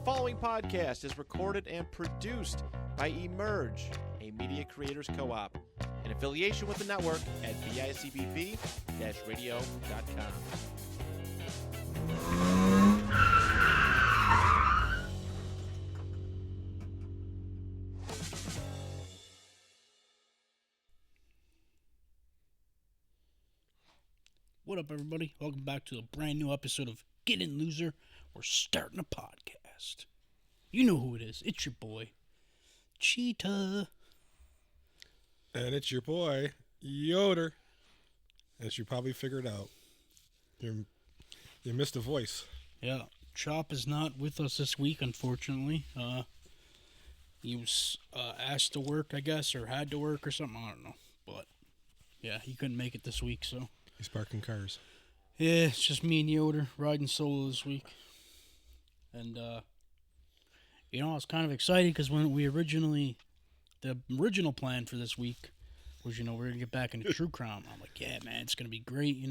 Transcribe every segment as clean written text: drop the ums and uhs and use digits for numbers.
following podcast is recorded and produced by Emerge, a media creators co-op, in affiliation with the network at bicbp-radio.com. What up, everybody? Welcome back to a brand new episode of Get In, Loser. We're starting a podcast. You know who it is. It's your boy, Cheetah. And it's your boy, Yoder. As you probably figured out, you missed a voice. Yeah, Chop is not with us this week, unfortunately. He was asked to work, I guess, or had to work or something. I don't know. But, yeah, he couldn't make it this week, so. He's parking cars. Yeah, it's just me and Yoder riding solo this week. And, I was kind of excited because when the original plan for this week was, we're going to get back into true crime. I'm like, yeah, man, it's going to be great,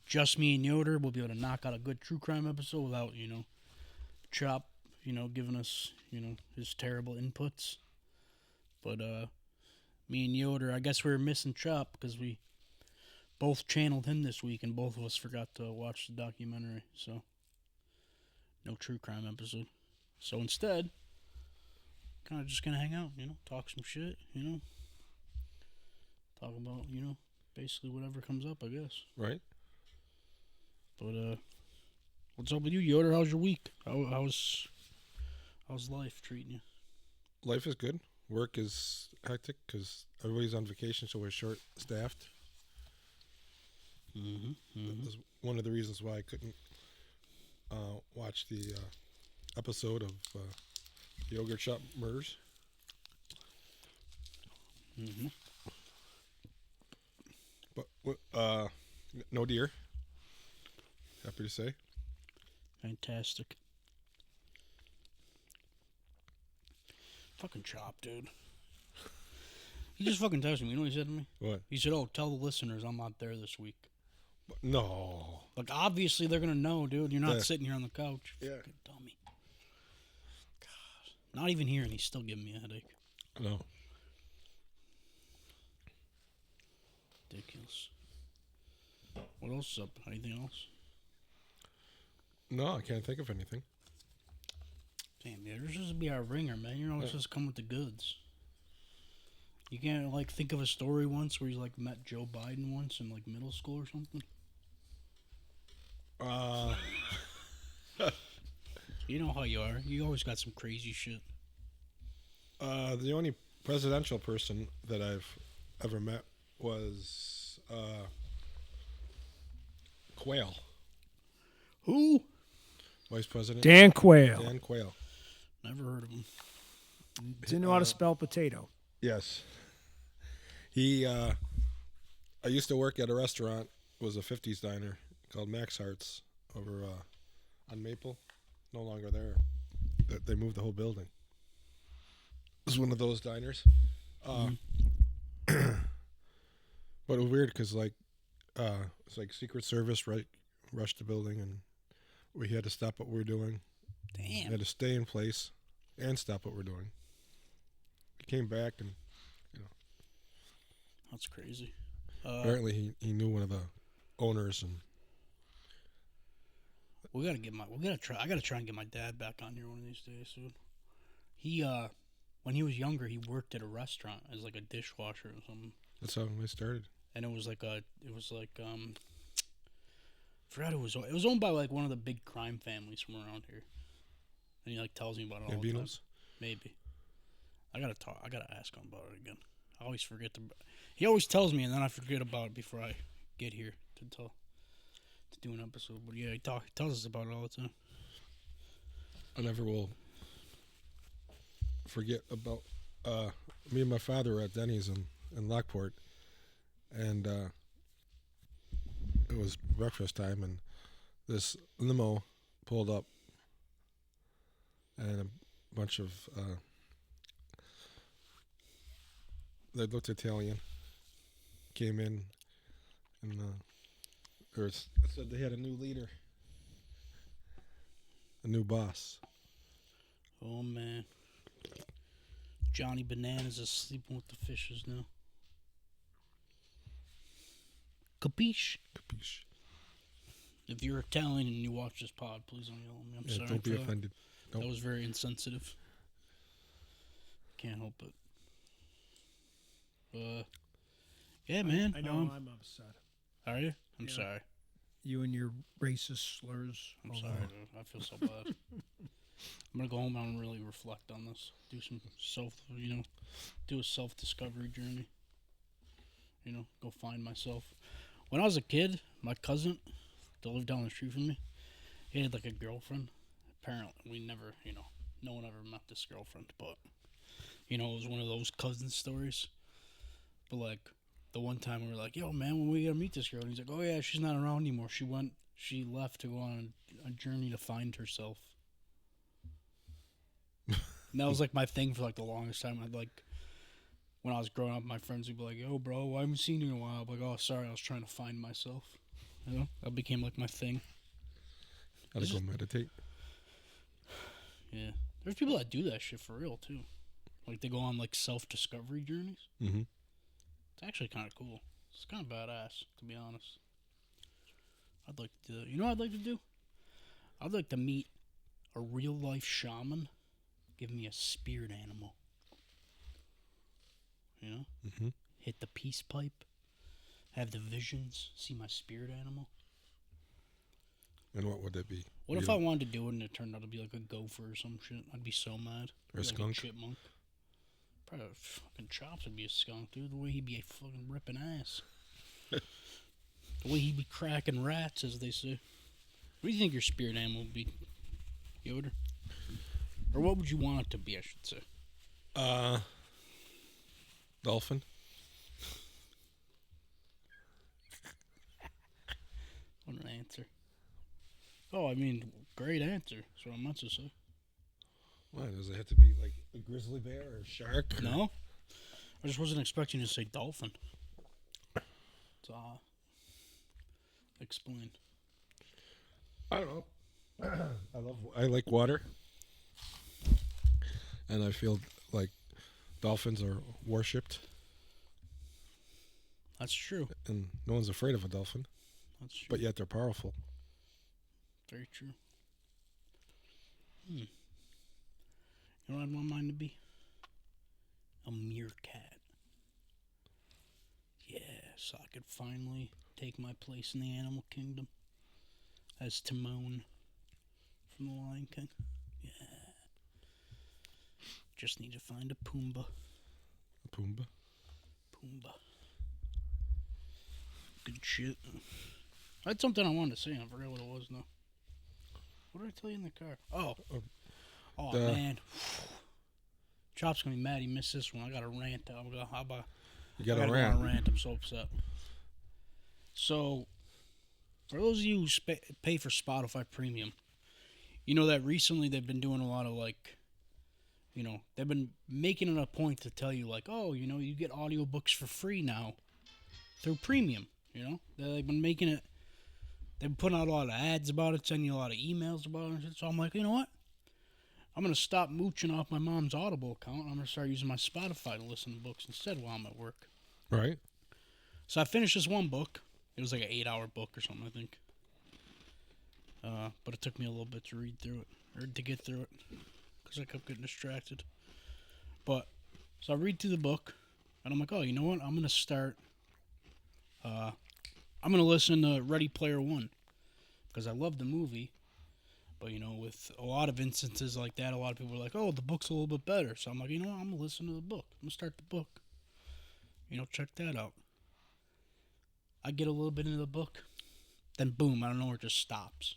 Just me and Yoder, we'll be able to knock out a good true crime episode without, Chop, giving us, his terrible inputs. But, me and Yoder, I guess we were missing Chop because we both channeled him this week and both of us forgot to watch the documentary, so no true crime episode. So instead, kind of just gonna hang out, talk some shit, talk about, basically whatever comes up, I guess. Right. But what's up with you, Yoder? How's your week? How's life treating you? Life is good. Work is hectic because everybody's on vacation, so we're short-staffed. That's one of the reasons why I couldn't watch the episode of Yogurt Shop Murders. But no deer. Happy to say. Fantastic. Fucking Chop, dude. He just fucking texted me. You know what he said to me? What? He said, "Oh, tell the listeners I'm not there this week." No. Like, obviously they're gonna know, dude. You're not sitting here on the couch. Yeah. Fucking dummy. God. Not even here, and he's still giving me a headache. No. Ridiculous. What else is up? Anything else? No, I can't think of anything. Damn, dude. You're supposed to be our ringer, man. You're not supposed to come with the goods. You can't, think of a story once where you, met Joe Biden once in, middle school or something? You know how you are. You always got some crazy shit. The only presidential person that I've ever met was Quayle. Who? Vice President Dan Quayle. Dan Quayle. Never heard of him. Didn't know how to spell potato. Yes. He, I used to work at a restaurant. It was a 50s diner called Max Hearts over on Maple. No longer there. They moved the whole building. It was one of those diners. But it was weird because, it's like Secret Service rushed the building, and we had to stop what we were doing. Damn. We had to stay in place and stop what we're doing. He came back and, That's crazy. apparently he knew one of the owners, and I gotta try and get my dad back on here one of these days, dude. He, when he was younger, he worked at a restaurant as a dishwasher or something. that's how we started. And it was I forgot it was owned by one of the big crime families from around here. And he tells me about it all the time. Maybe. I gotta ask him about it again. I always forget he always tells me and then I forget about it before I get here to do an episode. But yeah, he tells us about it all the time. I never will forget about me and my father were at Denny's in Lockport, and it was breakfast time, and this limo pulled up, and a bunch of they looked Italian, came in, and said they had a new leader, a new boss. Oh, man. Johnny Bananas is sleeping with the fishes now. Capiche? Capiche. If you're Italian and you watch this pod, please don't yell at me. I'm Yeah, sorry. don't be for that. offended. Nope. That was very insensitive. Can't help it. Yeah, man. I know I'm upset. Are you? I'm Yeah. sorry. You and your racist slurs. I'm sorry, dude. I feel so bad. I'm gonna go home and really reflect on this. Do some do a self-discovery journey. Go find myself. When I was a kid, my cousin that lived down the street from me, he had like a girlfriend. Apparently, we never, no one ever met this girlfriend, but it was one of those cousin stories. But like the one time we were like, "Yo, man, when we gonna meet this girl?" And he's like, "Oh yeah, she's not around anymore. She left to go on a journey to find herself." And that was like my thing for like the longest time. I'd like when I was growing up, my friends would be like, "Yo, bro, I haven't seen you in a while." I'd be like, "Oh, sorry, I was trying to find myself." That became like my thing. Gotta go meditate. Yeah, there's people that do that shit for real too. Like they go on like self-discovery journeys. Mm-hmm. It's actually kind of cool. It's kind of badass, to be honest. I'd like to. You know what I'd like to do? I'd like to meet a real life shaman. Give me a spirit animal. Mm-hmm. Hit the peace pipe. Have the visions. See my spirit animal. And what would that be? What if I wanted to do it and it turned out to be like a gopher or some shit? I'd be so mad. Or a Like skunk? A chipmunk. Probably fucking Chops would be a skunk, dude. The way he'd be a fucking ripping ass. The way he'd be cracking rats, as they say. What do you think your spirit animal would be, Yoder? Or what would you want it to be, I should say? Dolphin. What an answer. Oh, I mean, great answer. That's what I meant to say. Why does it have to be like a grizzly bear or a shark? Or... No? I just wasn't expecting you to say dolphin. So, explain. I don't know. I like water, and I feel like dolphins are worshipped, That's true. and no one's afraid of a dolphin, That's true. but yet they're powerful. Very true. You know what I'd want mine to be? A meerkat. Yeah, so I could finally take my place in the animal kingdom as Timon from The Lion King. Yeah. Just need to find a Pumbaa. A Pumbaa. Pumbaa. Good shit. I had something I wanted to say. I forgot what it was now. What did I tell you in the car? Oh, man. Chop's gonna be mad he missed this one. I got a rant. You got I a gotta rant. go on a rant. I'm so upset. So, for those of you who pay for Spotify Premium, you know that recently they've been doing a lot of like, they've been making it a point to tell you like, oh, you get audiobooks for free now through Premium. They've been making it. They've been putting out a lot of ads about it, sending you a lot of emails about it. So I'm like, you know what? I'm going to stop mooching off my mom's Audible account. I'm going to start using my Spotify to listen to books instead while I'm at work. Right. So I finished this one book. It was like an 8-hour book or something, I think. But it took me a little bit to read through it, or to get through it, because I kept getting distracted. So I read through the book, and I'm like, oh, you know what? I'm going to start... I'm going to listen to Ready Player One, because I love the movie. But, with a lot of instances like that, a lot of people are like, oh, the book's a little bit better. So I'm like, you know what? I'm going to listen to the book. I'm going to start the book. Check that out. I get a little bit into the book. Then, boom, I don't know where it just stops.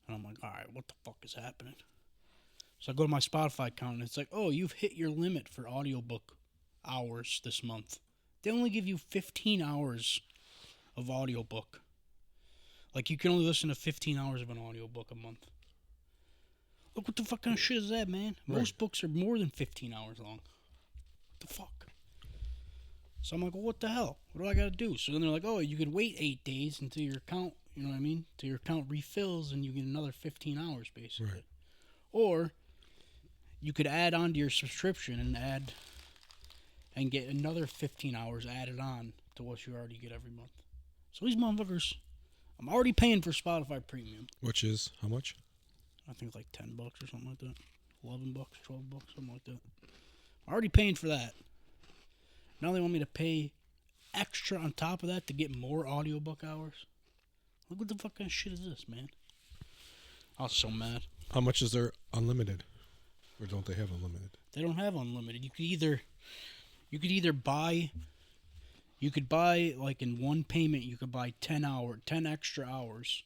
And I'm like, all right, what the fuck is happening? So I go to my Spotify account, and it's like, oh, you've hit your limit for audiobook hours this month. They only give you 15 hours of audiobook. Like, you can only listen to 15 hours of an audiobook a month. Look, what the fuck kind of shit is that, man? Right. Most books are more than 15 hours long. What the fuck? So I'm like, well, what the hell? What do I got to do? So then they're like, oh, you could wait 8 days until your account, you know what I mean? Till your account refills and you get another 15 hours, basically. Right. Or you could add on to your subscription and get another 15 hours added on to what you already get every month. So these motherfuckers, I'm already paying for Spotify Premium. Which is how much? I think it's like $10 or something like that. $11, $12, something like that. I'm already paying for that. Now they want me to pay extra on top of that to get more audiobook hours. Look what the fuck kind of shit is this, man. I was so mad. How much is their unlimited? Or don't they have unlimited? They don't have unlimited. You could either buy like in one payment you could buy 10 extra hours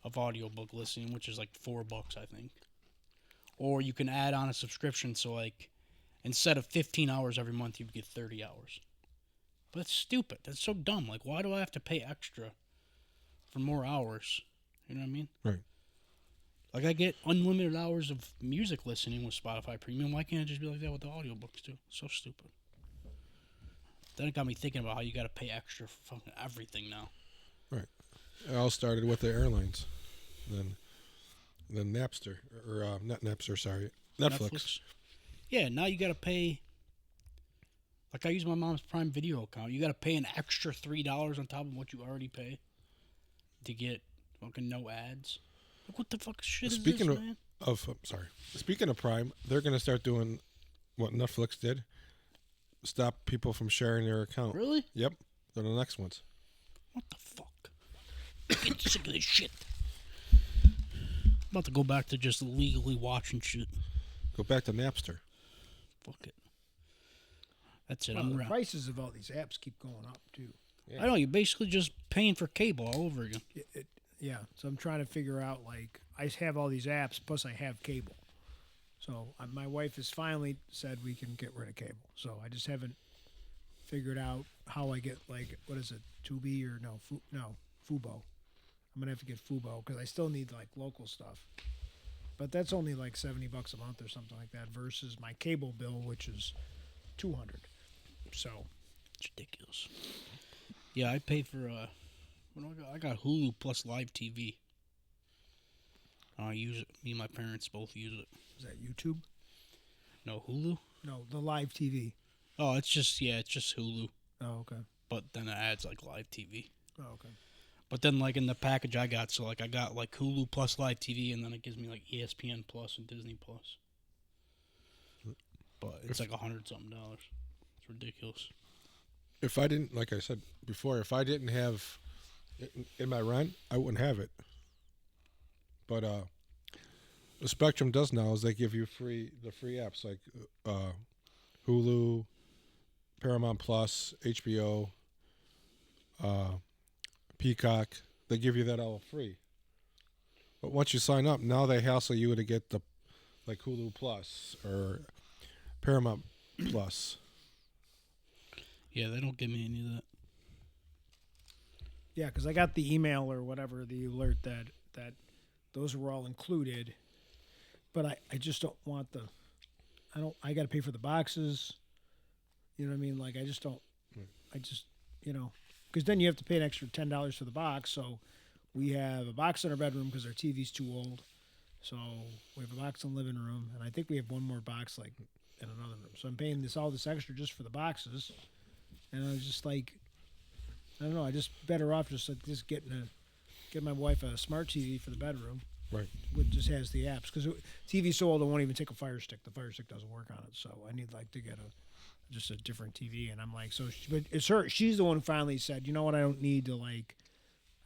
of audiobook listening, which is like $4, I think. Or you can add on a subscription, so like instead of 15 hours every month, you get 30 hours. But that's stupid. That's so dumb. Like, why do I have to pay extra for more hours? You know what I mean? Right. Like, I get unlimited hours of music listening with Spotify Premium. Why can't it just be like that with the audiobooks, too? So stupid. Then it got me thinking about how you got to pay extra for fucking everything now. Right. It all started with the airlines. Then Napster. Or, not Napster, sorry. Netflix. Yeah, now you got to pay. Like, I use my mom's Prime Video account. You got to pay an extra $3 on top of what you already pay to get fucking no ads. Like, what the fuck shit is this, man? Speaking of Prime, they're going to start doing what Netflix did. Stop people from sharing their account. Really? Yep. They're the next ones. What the fuck? Get sick of this shit. I'm about to go back to just legally watching shit. Go back to Napster. Fuck it. That's it. Well, I'm the around. prices of all these apps keep going up too. Yeah. I know, you're basically just paying for cable all over again. Yeah, so I'm trying to figure out, like, I have all these apps, plus I have cable. So my wife has finally said we can get rid of cable. So I just haven't figured out how I get, like, what is it, Tubi or Fubo. I'm going to have to get Fubo because I still need, like, local stuff. But that's only, like, $70 a month or something like that versus my cable bill, which is $200. So It's ridiculous. Yeah, I pay for, I got Hulu plus live TV. I use it. Me and my parents both use it. is that YouTube? No, Hulu? No, the live TV. Oh, it's just Hulu. Oh, okay. But then it adds, like, live TV. Oh, okay. But then, like, in the package I got, so, like, I got, like, Hulu plus live TV, and then it gives me, like, ESPN plus and Disney plus. But it's like $100-something. It's ridiculous. If I didn't, like I said before, if I didn't have in my rent, I wouldn't have it. But the Spectrum does now is they give you the free apps like Hulu, Paramount Plus, HBO, Peacock. They give you that all free. But once you sign up, now they hassle you to get the like Hulu Plus or Paramount Plus. Yeah, they don't give me any of that. Yeah, because I got the email or whatever, the alert that those were all included. But I just don't want I got to pay for the boxes. You know what I mean? Like, I just don't, because then you have to pay an extra $10 for the box. So we have a box in our bedroom because our TV's too old. So we have a box in the living room. And I think we have one more box, like, in another room. So I'm paying all this extra just for the boxes. And I was just like, I don't know, I just better off just get my wife a smart TV for the bedroom. Right. Which just has the apps. Because TV's so old, it won't even take a Fire Stick. The Fire Stick doesn't work on it. So I need, like, to get just a different TV. And I'm like, but it's her. She's the one who finally said, you know what, I don't need to, like,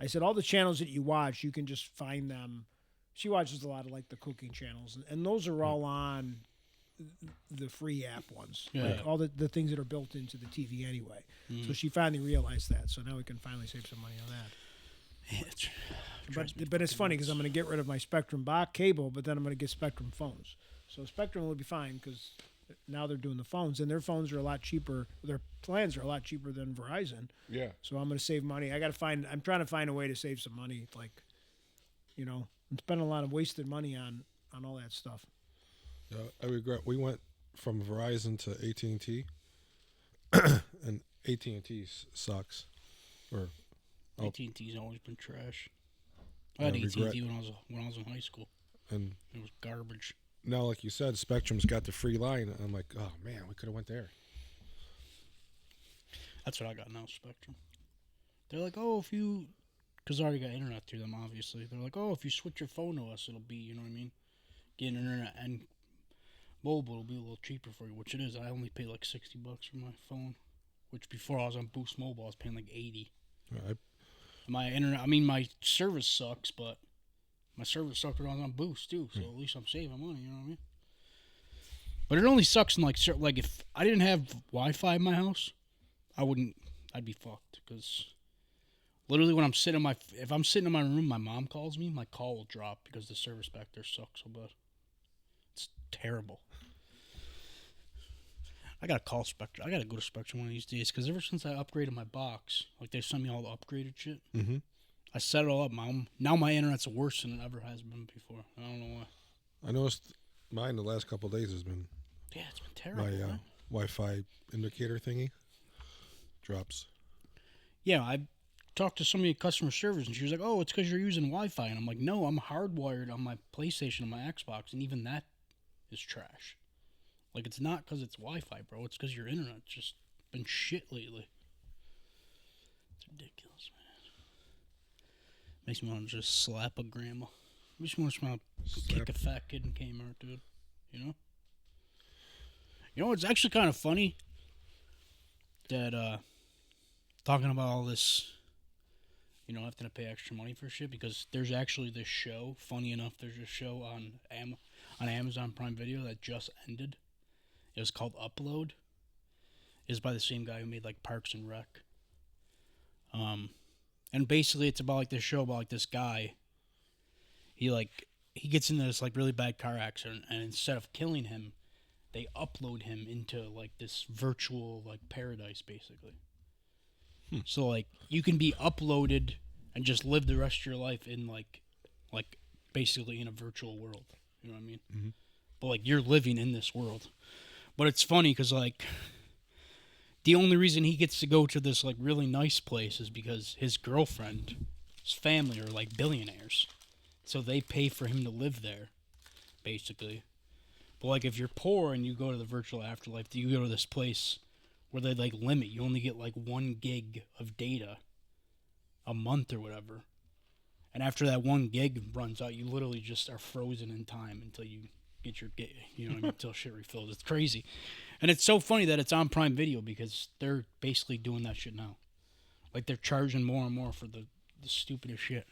I said, all the channels that you watch, you can just find them. She watches a lot of, like, the cooking channels. And those are all on the free app ones. Yeah. Like, all the things that are built into the TV anyway. So she finally realized that. So now we can finally save some money on that. Yeah, But it's funny because I'm going to get rid of my Spectrum box cable, but then I'm going to get Spectrum phones. So Spectrum will be fine because now they're doing the phones, and their phones are a lot cheaper. Their plans are a lot cheaper than Verizon. Yeah. So I'm going to save money. I'm trying to find a way to save some money. Like, I'm spending a lot of wasted money on all that stuff. I regret we went from Verizon to AT&T, and AT&T sucks. AT&T's always been trash. I had AT&T when I was in high school. And it was garbage. now, like you said, Spectrum's got the free line. I'm like, oh man, we could have went there. That's what I got now, Spectrum. They're like, oh, if you, because I already got internet through them, obviously. They're like, oh, if you switch your phone to us, it'll be, you know what I mean? Getting internet and mobile will be a little cheaper for you, which it is. I only pay like $60 for my phone, which before I was on Boost Mobile, I was paying like $80. Right. My internet, I mean, my service sucks, but my service sucked when I was on Boost too, so at least I'm saving money, you know what I mean? But it only sucks in like if I didn't have Wi-Fi in my house, I'd be fucked, because literally when if I'm sitting in my room, my mom calls me, my call will drop because the service back there sucks so bad. It's terrible. I gotta call Spectrum. I gotta go to Spectrum one of these days, because ever since I upgraded my box, like they sent me all the upgraded shit, I set it all up. Now my internet's worse than it ever has been before. I don't know why. I noticed mine the last couple of days has been It's been terrible. my Wi-Fi indicator thingy drops. Yeah, I talked to some of the customer service, and she was like, "Oh, it's because you're using Wi-Fi," and I'm like, "No, I'm hardwired on my PlayStation and my Xbox, and even that is trash. Like, it's not because it's Wi-Fi, bro. It's because your internet's just been shit lately. It's ridiculous, man. Makes me want to just slap a grandma. Makes me want to kick a fat kid in Kmart, dude. You know? You know, it's actually kind of funny that, talking about all this, you know, having to pay extra money for shit, because there's actually this show, funny enough, there's a show on Amazon Prime Video that just ended. It was called Upload. It's by the same guy who made, like, Parks and Rec. And basically it's about, like, this show about, like, this guy. He gets into this, like, really bad car accident, and instead of killing him, they upload him into, like, this virtual, like, paradise, basically. So, like, you can be uploaded and just live the rest of your life in, like basically in a virtual world. You know what I mean? Mm-hmm. But, like, you're living in this world. But it's funny because, like, the only reason he gets to go to this, like, really nice place is because his girlfriend, his family are, like, billionaires. So they pay for him to live there, basically. But, like, if you're poor and you go to the virtual afterlife, you go to this place where they, like, limit. You only get, like, 1 gig of data a month or whatever. And after that 1 gig runs out, you literally just are frozen in time until you get your gig, you know what I mean, until shit refills. It's crazy. And it's so funny that it's on Prime Video, because they're basically doing that shit now. Like, they're charging more and more for the stupidest shit.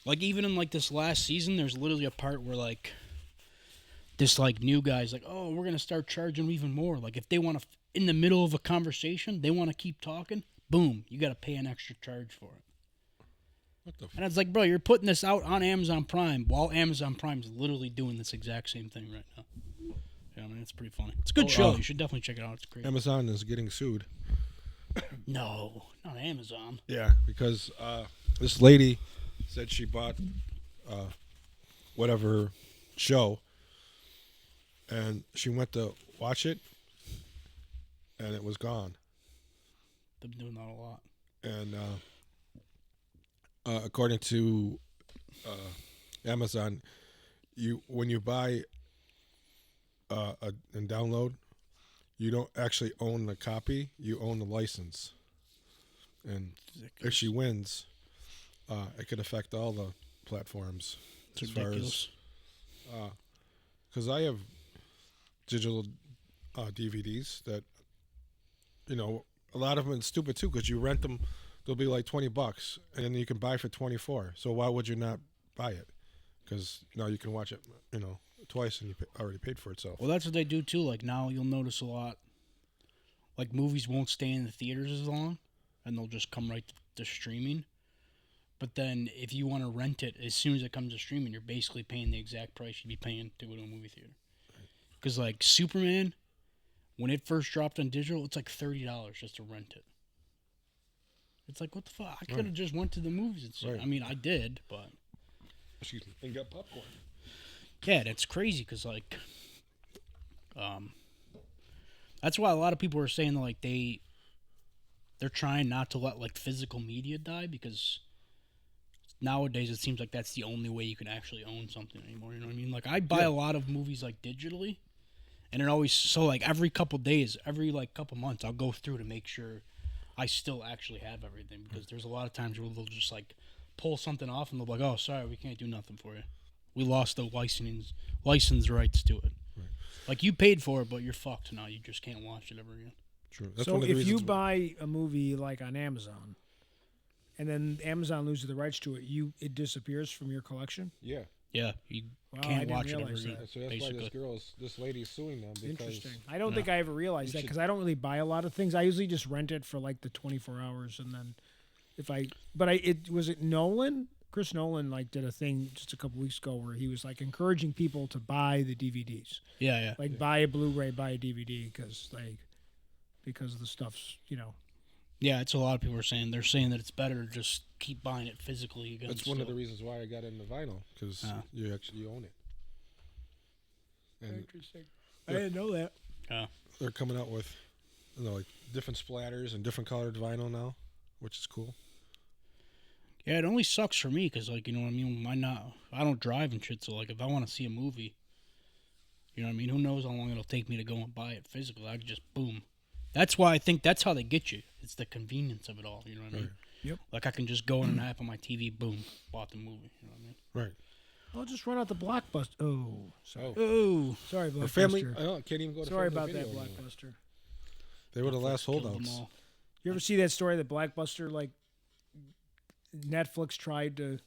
Like, even in, like, this last season, there's literally a part where, like, this, like, new guy's like, oh, we're going to start charging even more. Like, if they want to, in the middle of a conversation, they want to keep talking, boom, you got to pay an extra charge for it. What the? And it's like, bro, you're putting this out on Amazon Prime while Amazon Prime's literally doing this exact same thing right now. Yeah, I mean, it's pretty funny. It's a good show. You should definitely check it out. It's great. Amazon is getting sued. No, not Amazon. Yeah, because this lady said she bought whatever show, and she went to watch it, and it was gone. They've been doing that a lot. And according to Amazon, when you buy and download, you don't actually own the copy; you own the license. And if she wins, it could affect all the platforms. It's as ridiculous. Far as, because I have digital DVDs that, you know, a lot of them are stupid too, because you rent them, they'll be like $20, and then you can buy for $24. So why would you not buy it? Because now you can watch it, you know, twice, and you already paid for it. So Well, that's what they do too. Like, now you'll notice a lot, like, movies won't stay in the theaters as long, and they'll just come right to streaming. But then if you want to rent it, as soon as it comes to streaming, you're basically paying the exact price you'd be paying to go to a movie theater. Because, like, Superman, when it first dropped on digital, it's like $30 just to rent it. It's like, what the fuck? I could have just went to the movies and shit. Right. I mean, I did, but excuse me, and got popcorn. yeah, that's crazy. Because, like, that's why a lot of people are saying, like, they're trying not to let, like, physical media die, because nowadays it seems like that's the only way you can actually own something anymore. You know what I mean? Like I buy a lot of movies like digitally, and it always like every couple days, every like couple months, I'll go through to make sure I still actually have everything, because there's a lot of times where they'll just like pull something off and they'll be like, "Oh, sorry, we can't do nothing for you. We lost the license rights to it. Right. Like you paid for it, but you're fucked now. You just can't watch it ever again." True. That's So one of the if you reasons. buy a movie like on Amazon, and then Amazon loses the rights to it, it disappears from your collection. Yeah. Yeah, you Wow, I can't didn't watch it ever realize again. that. So that's basically. why this lady's suing them because Interesting. I don't think I ever realized You that because I don't really buy a lot of things. I usually just rent it for like the 24 hours, and then was it Nolan? Chris Nolan like did a thing just a couple weeks ago where he was like encouraging people to buy the DVDs, Yeah. like buy a Blu-ray, buy a DVD, because the stuff's Yeah, it's a lot of people are saying. They're saying that it's better to just keep buying it physically again. that's one of the reasons why I got into vinyl, because you own it. And interesting. I didn't know that. they're coming out with like different splatters and different colored vinyl now, which is cool. Yeah, it only sucks for me because, like, you know what I mean? I don't drive and shit, so, like, if I want to see a movie, you know what I mean? Who knows how long it'll take me to go and buy it physically. I could just, boom. That's why I think that's how they get you. It's the convenience of it all, you know what I mean? Yep. Like, I can just go in an app on my TV, boom, bought the movie, you know what I mean? Right. I'll just run out the Blockbuster. Oh, sorry. Oh. Sorry, Blockbuster. Or family. I can't even go to Sorry family about that, video anymore. Blockbuster. They were the last Killed them holdouts. all. You ever see that story that Blockbuster, like, Netflix tried to...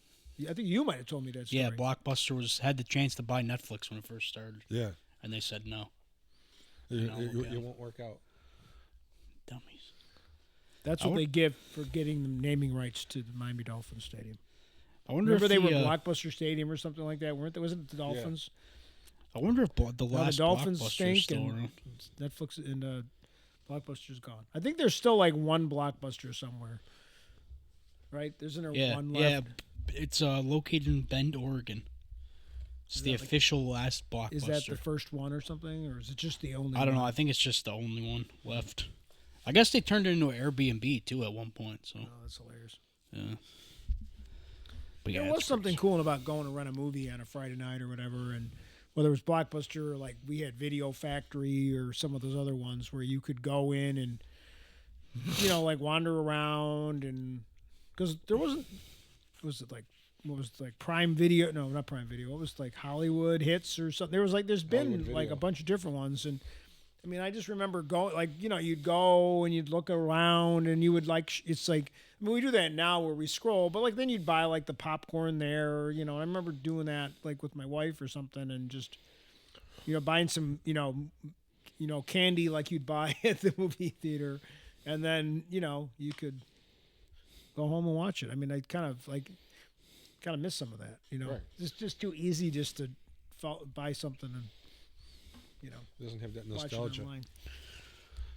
I think you might have told me that story. Yeah, Blockbuster had the chance to buy Netflix when it first started, Yeah. and they said no. It won't work out. Dummies. That's what they give for getting the naming rights to the Miami Dolphins Stadium. I wonder Remember if they were the, Blockbuster Stadium or something like that, weren't they? Wasn't it the Dolphins? I wonder if the last Dolphins Blockbuster stink is still and- around. Netflix and Blockbuster's gone. I think there's still like one Blockbuster somewhere. Right? Isn't there one left? Yeah, it's located in Bend, Oregon. It's the official last Blockbuster. Is that the first one or something? Or is it just the only I don't know. one? I think it's just the only one left. I guess they turned it into an Airbnb, too, at one point. So, Oh, that's hilarious. yeah. But yeah, There was something cool about going to rent a movie on a Friday night or whatever, and whether it was Blockbuster or like we had Video Factory or some of those other ones where you could go in and, like wander around, and because there wasn't, what was it like Prime Video? No, not Prime Video. What was like Hollywood Hits or something? There's been Hollywood like a Video. bunch of different ones, and I mean, I just remember going, you'd go and you'd look around and you would it's like, I mean, we do that now where we scroll, but like then you'd buy like the popcorn there, I remember doing that like with my wife or something, and just, buying some, candy like you'd buy at the movie theater, and then, you could go home and watch it. I mean, I kind of miss some of that, Right. It's just too easy just to buy something and, It doesn't have that watch it nostalgia. online.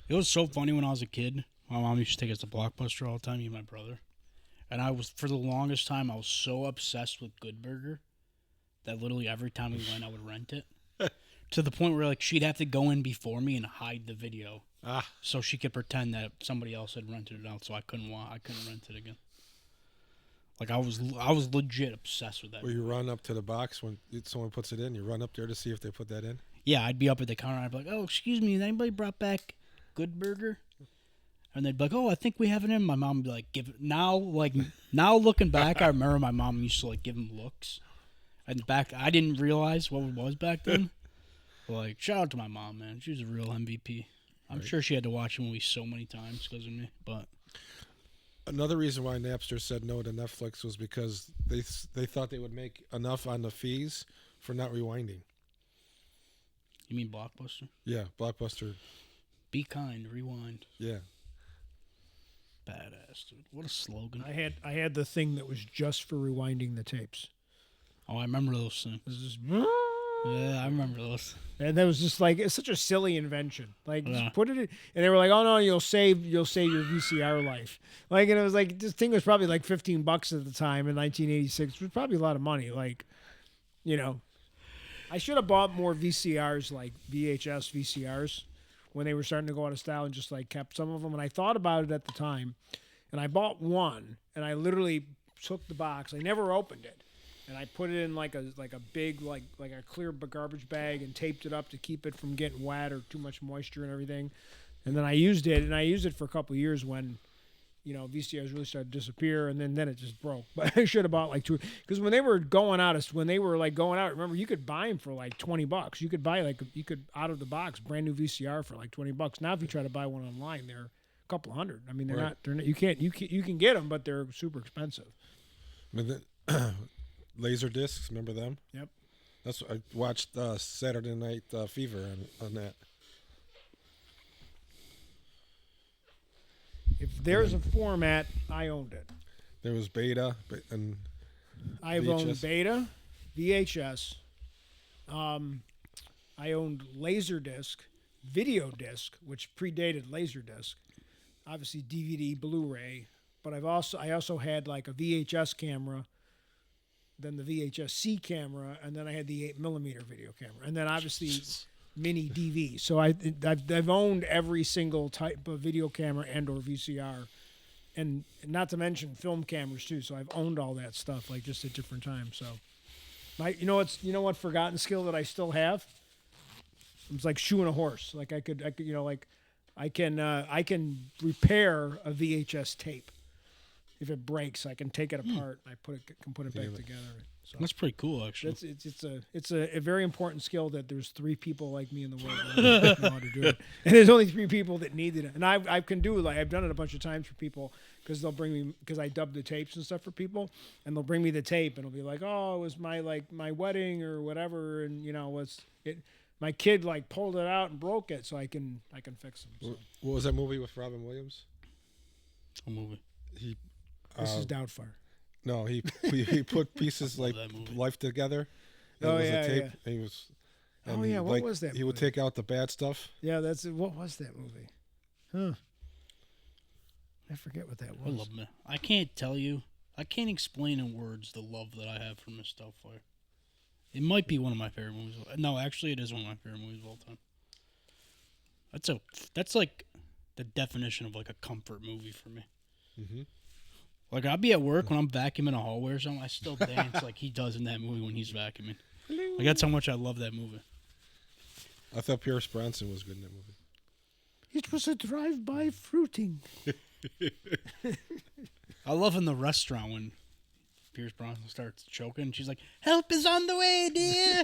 It was so funny when I was a kid. My mom used to take us to Blockbuster all the time, me and my brother. And for the longest time, I was so obsessed with Good Burger that literally every time we went, I would rent it. To the point where, like, she'd have to go in before me and hide the video so she could pretend that somebody else had rented it out, so I couldn't rent it again. Like, I was legit obsessed with that. Or you run up to the box when someone puts it in. You run up there to see if they put that in. Yeah, I'd be up at the counter and I'd be like, "Oh, excuse me, has anybody brought back Good Burger?" And they'd be like, "Oh, I think we have it in." My mom would be like, now looking back, I remember my mom used to like give them looks. And back, I didn't realize what it was back then. Like, shout out to my mom, man. She was a real MVP. I'm sure she had to watch the movie so many times because of me, but Another reason why Napster said no to Netflix was because they thought they would make enough on the fees for not rewinding. you mean Blockbuster? Yeah, Blockbuster. Be kind, rewind. Yeah. Badass, dude. What a slogan. I had the thing that was just for rewinding the tapes. Oh, I remember those things. It was just, Yeah, I remember those. and that was just like, it's such a silly invention. Like, Yeah. just put it in, and they were like, "Oh no, you'll save your VCR life." Like, and it was like, this thing was probably like $15 at the time in 1986, which was probably a lot of money. Like, I should have bought more VCRs, like VHS VCRs, when they were starting to go out of style, and just like kept some of them. And I thought about it at the time, and I bought one, and I literally took the box. I never opened it, and I put it in like a big like a clear garbage bag and taped it up to keep it from getting wet or too much moisture and everything. And then I used it for a couple of years when, VCRs really started to disappear, and then it just broke. But I should have bought like two, because when they were going out, remember you could buy them for like $20. You could buy out of the box brand new VCR for like $20. Now if you try to buy one online, they're a couple hundred. I mean, they're not. You can get them, but they're super expensive. Laser discs, remember them? Yep. That's I watched Saturday Night Fever on that. If there's a format, I owned it. There was Beta and I've VHS. owned Beta, VHS. I owned Laserdisc, Video Disc, which predated Laserdisc. Obviously DVD, Blu-ray, but I also had like a VHS camera, then the VHS-C camera, and then I had the 8mm video camera, and then obviously mini DV. So I've owned every single type of video camera and or VCR, and not to mention film cameras too. So I've owned all that stuff, like just at different times. So, you know what forgotten skill that I still have? It's like shoeing a horse. Like I can repair a VHS tape. If it breaks, I can take it apart and can put it back together. So That's pretty cool, actually. It's a very important skill that there's 3 people like me in the world that know how to do it, and there's only 3 people that needed it. And I've done it a bunch of times for people because they'll bring me, because I dub the tapes and stuff for people, and they'll bring me the tape and it'll be like, oh, it was my wedding or whatever, and my kid like pulled it out and broke it, so I can fix them. So. What was that movie with Robin Williams? What movie? This is Doubtfire. No, he put pieces like life together. And it was a tape. Yeah. And he was. And what was that? He would take out the bad stuff. Yeah, what was that movie? Huh? I forget what that was. I love it. I can't tell you. I can't explain in words the love that I have for Miss Doubtfire. It might be one of my favorite movies. No, actually, it is one of my favorite movies of all time. That's like the definition of like a comfort movie for me. Mm-hmm. Like, I'll be at work when I'm vacuuming a hallway or something. I still dance like he does in that movie when he's vacuuming. Like, that's how much I love that movie. I thought Pierce Bronson was good in that movie. It was a drive-by fruiting. I love in the restaurant when Pierce Bronson starts choking and she's like, help is on the way, dear.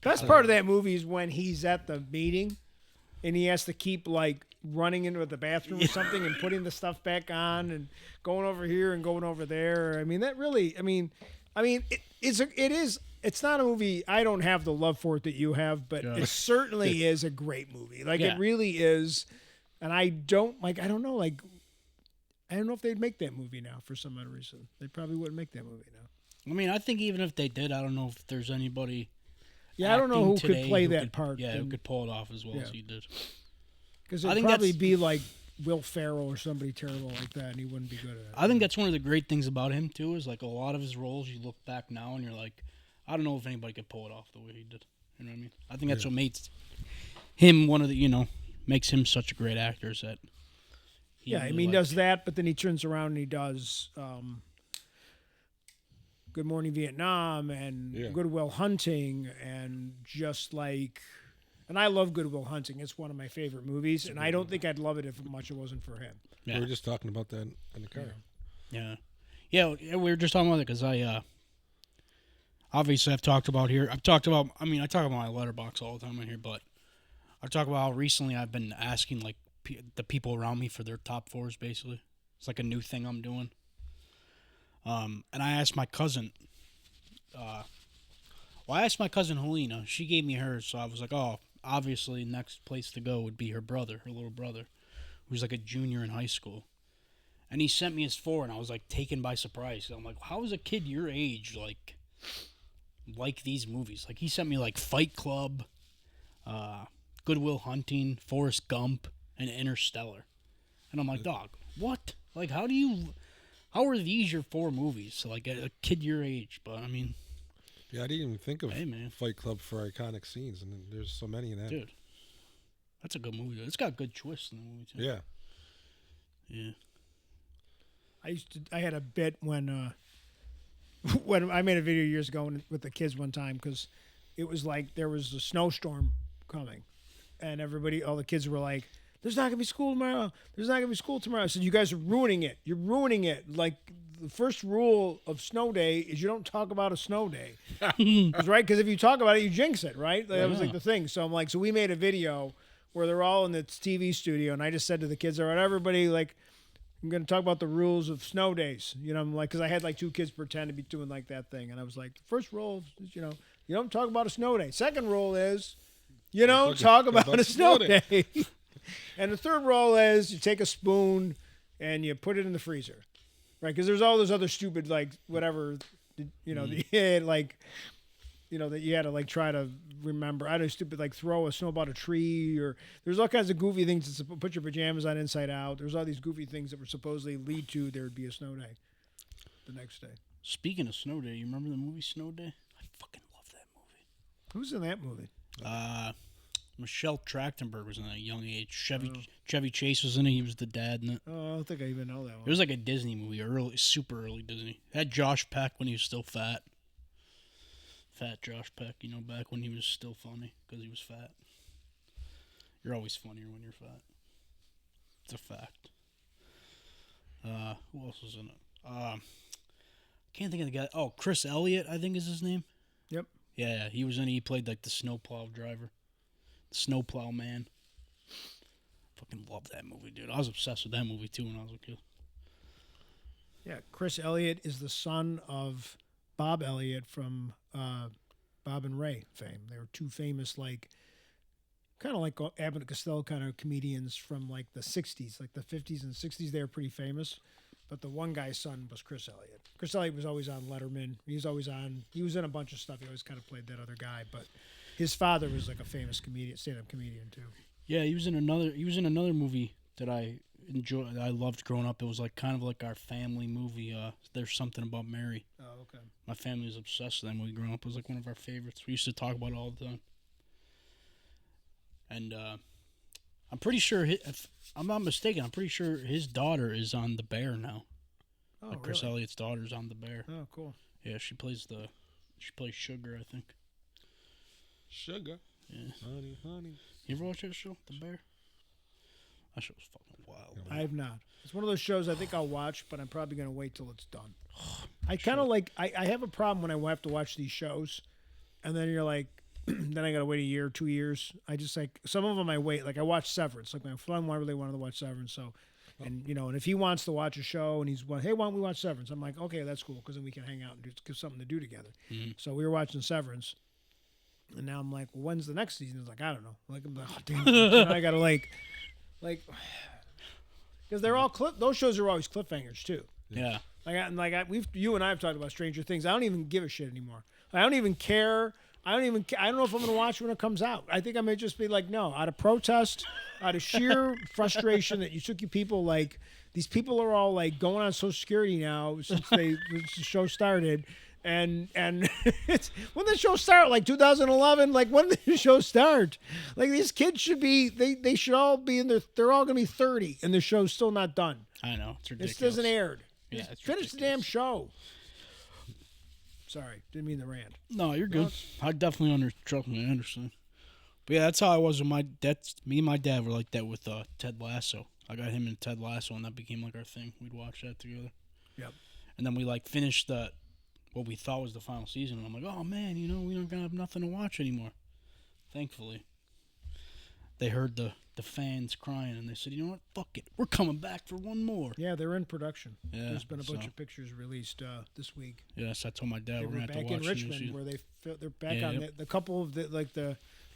Best part of that movie is when he's at the meeting and he has to keep, like, running into the bathroom or something and putting the stuff back on and going over here and going over there. I mean, that really, it's not a movie. I don't have the love for it that you have, but it certainly is a great movie. Like, it really is. And I don't know if they'd make that movie now for some other reason. They probably wouldn't make that movie now. I mean, I think even if they did, I don't know if there's anybody. Yeah, I don't know who could play that part. Yeah, who could pull it off as well as he did. Because it'd probably be like Will Ferrell or somebody terrible like that, and he wouldn't be good at it. I think that's one of the great things about him, too, is like a lot of his roles, you look back now and you're like, I don't know if anybody could pull it off the way he did. You know what I mean? I think that's what makes him makes him such a great actor. Is that he does that, but then he turns around and he does Good Morning Vietnam and Good Will Hunting and just like... And I love Good Will Hunting. It's one of my favorite movies, and I don't think I'd love it if much it wasn't for him. Yeah. We were just talking about that in the car. Yeah, we were just talking about it because obviously I talk about my letterbox all the time in here, but I talk about how recently I've been asking like the people around me for their top 4s, basically. It's like a new thing I'm doing. And I asked my cousin, Helena. She gave me hers, so I was like, oh, obviously next place to go would be her little brother, who's like a junior in high school. And he sent me his 4, and I was like taken by surprise. I'm like, how is a kid your age like these movies? Like, he sent me like Fight Club, Good Will Hunting, Forrest Gump, and Interstellar. And I'm like, dog, what? Like, how are these your 4 movies? So, like, a kid your age, but I mean... Yeah, I didn't even think of Fight Club for iconic scenes, and there's so many in that. Dude, that's a good movie. It's got good twists in the movie, too. Yeah. Yeah. I had a bit when when I made a video years ago with the kids one time because it was like there was a snowstorm coming, and all the kids were like, "There's not gonna be school tomorrow. There's not gonna be school tomorrow." I said, "You guys are ruining it. You're ruining it. Like the first rule of snow day is you don't talk about a snow day, right? Because if you talk about it, you jinx it, right? That was like the thing. So I'm like, so we made a video where they're all in the TV studio, and I just said to the kids, "All right, everybody, like." I'm going to talk about the rules of snow days. You know, I'm like, because I had like 2 kids pretend to be doing like that thing. And I was like, first rule is, you don't talk about a snow day. Second rule is, you don't talk about a snow day. And the third rule is you take a spoon and you put it in the freezer. Right? Because there's all those other stupid, like, whatever, that you had to like try to remember. I don't know, stupid like throw a snowball at a tree, or there's all kinds of goofy things to put your pajamas on inside out. There's all these goofy things that were supposedly lead to there would be a snow day the next day. Speaking of Snow Day, you remember the movie Snow Day? I fucking love that movie. Who's in that movie? Michelle Trachtenberg was in that young age. Chevy Chase was in it. He was the dad in it. Oh, I don't think I even know that one. It was like a Disney movie, super early Disney. It had Josh Peck when he was still fat. Fat Josh Peck, back when he was still funny because he was fat. You're always funnier when you're fat. It's a fact. Who else was in it? Can't think of the guy. Oh, Chris Elliott, I think is his name. Yep. Yeah, he was in it. He played like the snowplow driver. The snowplow man. Fucking love that movie, dude. I was obsessed with that movie too when I was a kid. Yeah, Chris Elliott is the son of Bob Elliott from Bob and Ray fame. They were 2 famous, like, kind of like Abbott and Costello kind of comedians from, like, the 60s. Like, the 50s and 60s, they were pretty famous. But the one guy's son was Chris Elliott. Chris Elliott was always on Letterman. He was in a bunch of stuff. He always kind of played that other guy. But his father was, like, a famous comedian, stand-up comedian, too. Yeah, he was in another movie that I enjoyed. That I loved growing up. It was like kind of like our family movie. There's Something About Mary. Oh, okay. My family was obsessed with that movie growing up. It was like one of our favorites. We used to talk about it all the time. And I'm pretty sure, if I'm not mistaken, I'm pretty sure his daughter is on The Bear now. Oh, like Chris really? Elliott's daughter's on The Bear. Oh, cool. Yeah, she plays Sugar, I think. Sugar. Yeah. Honey. You ever watch that show, The Bear? That show was fucking wild. I have not. It's one of those shows I think I'll watch, but I'm probably going to wait till it's done. I kind of like, I have a problem when I have to watch these shows, and then you're like, then I got to wait a year, 2 years. I just like, some of them I wait. Like I watched Severance. Like my son really wanted to watch Severance. So, and and if he wants to watch a show and he's like, hey, why don't we watch Severance? I'm like, okay, that's cool. Cause then we can hang out and give something to do together. Mm-hmm. So we were watching Severance. And now I'm like, well, when's the next season? He's like, I don't know. Like, I'm like, oh, damn. So I got to like, because they're all those shows are always cliffhangers too. Yeah. You and I have talked about Stranger Things. I don't even give a shit anymore. I don't even care. I don't know if I'm going to watch when it comes out. I think I may just be like, no, out of protest, out of sheer frustration that you took you people, like, these people are all like going on Social Security now since the show started. And it's when the show start, like 2011, like when did the show start? Like these kids should be, they should all be they're all going to be 30 and the show's still not done. I know. It's ridiculous. This doesn't aired. Yeah, Just it's finish the damn show. Sorry, didn't mean the rant. No, you're good. I definitely understand. But yeah, that's how I was with me and my dad were like that with Ted Lasso. I got him in Ted Lasso and that became like our thing. We'd watch that together. Yep. And then we like finished what we thought was the final season. And I'm like, oh man, we aren't gonna have nothing to watch anymore. Thankfully, they heard the fans crying and they said, you know what, fuck it, we're coming back for one more. Yeah, they're in production. Yeah, there's been a bunch of pictures released this week. Yes, I told my dad They we're were gonna have back to in watch Richmond this. where they're back on the couple of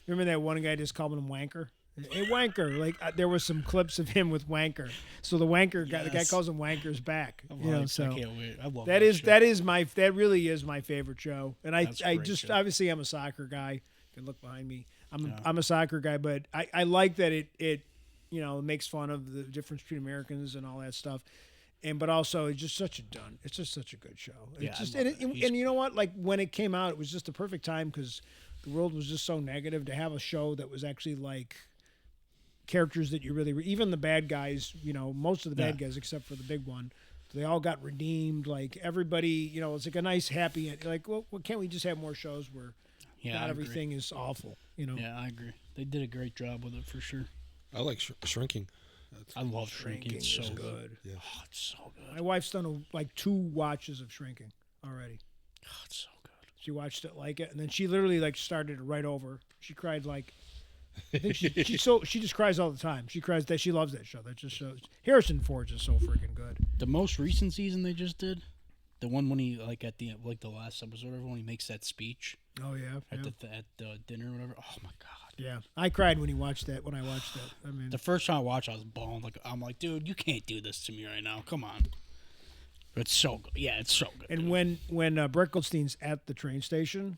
remember that one guy just called him Wanker. Hey, Wanker! Like there was some clips of him with Wanker. So the Wanker guy, the guy calls him Wanker's back. So I can't wait. I love that really is my favorite show. And I just show. Obviously I'm a soccer guy. You can look behind me. I'm a soccer guy, but I like that it makes fun of the difference between Americans and all that stuff. But also it's just such a good show. Yeah, and you know what? Like when it came out, it was just the perfect time because the world was just so negative to have a show that was actually like characters that you really even the bad guys, most of the bad guys except for the big one, They all got redeemed. Like everybody, it's like a nice happy end. Like, well, can't we just have more shows where not everything is awful? Yeah, I agree. They did a great job with it for sure. I like Shrinking. I love Shrinking. It's so good. Yeah. Oh, it's so good. My wife's done like 2 watches of Shrinking already. Oh, it's so good. She watched it like it, and then she literally like started it right over. She cried like. I think she just cries all the time. She cries that she loves that show. That just shows Harrison Ford's is so freaking good. The most recent season they just did, the one when he like at the like the last episode, when he makes that speech. Oh yeah, at the dinner or whatever. Oh my god. Yeah, I cried when I watched that. I mean, the first time I watched, I was bawling. I'm like, dude, you can't do this to me right now. Come on. It's so good. Yeah, it's so good. And when Brett Goldstein's at the train station,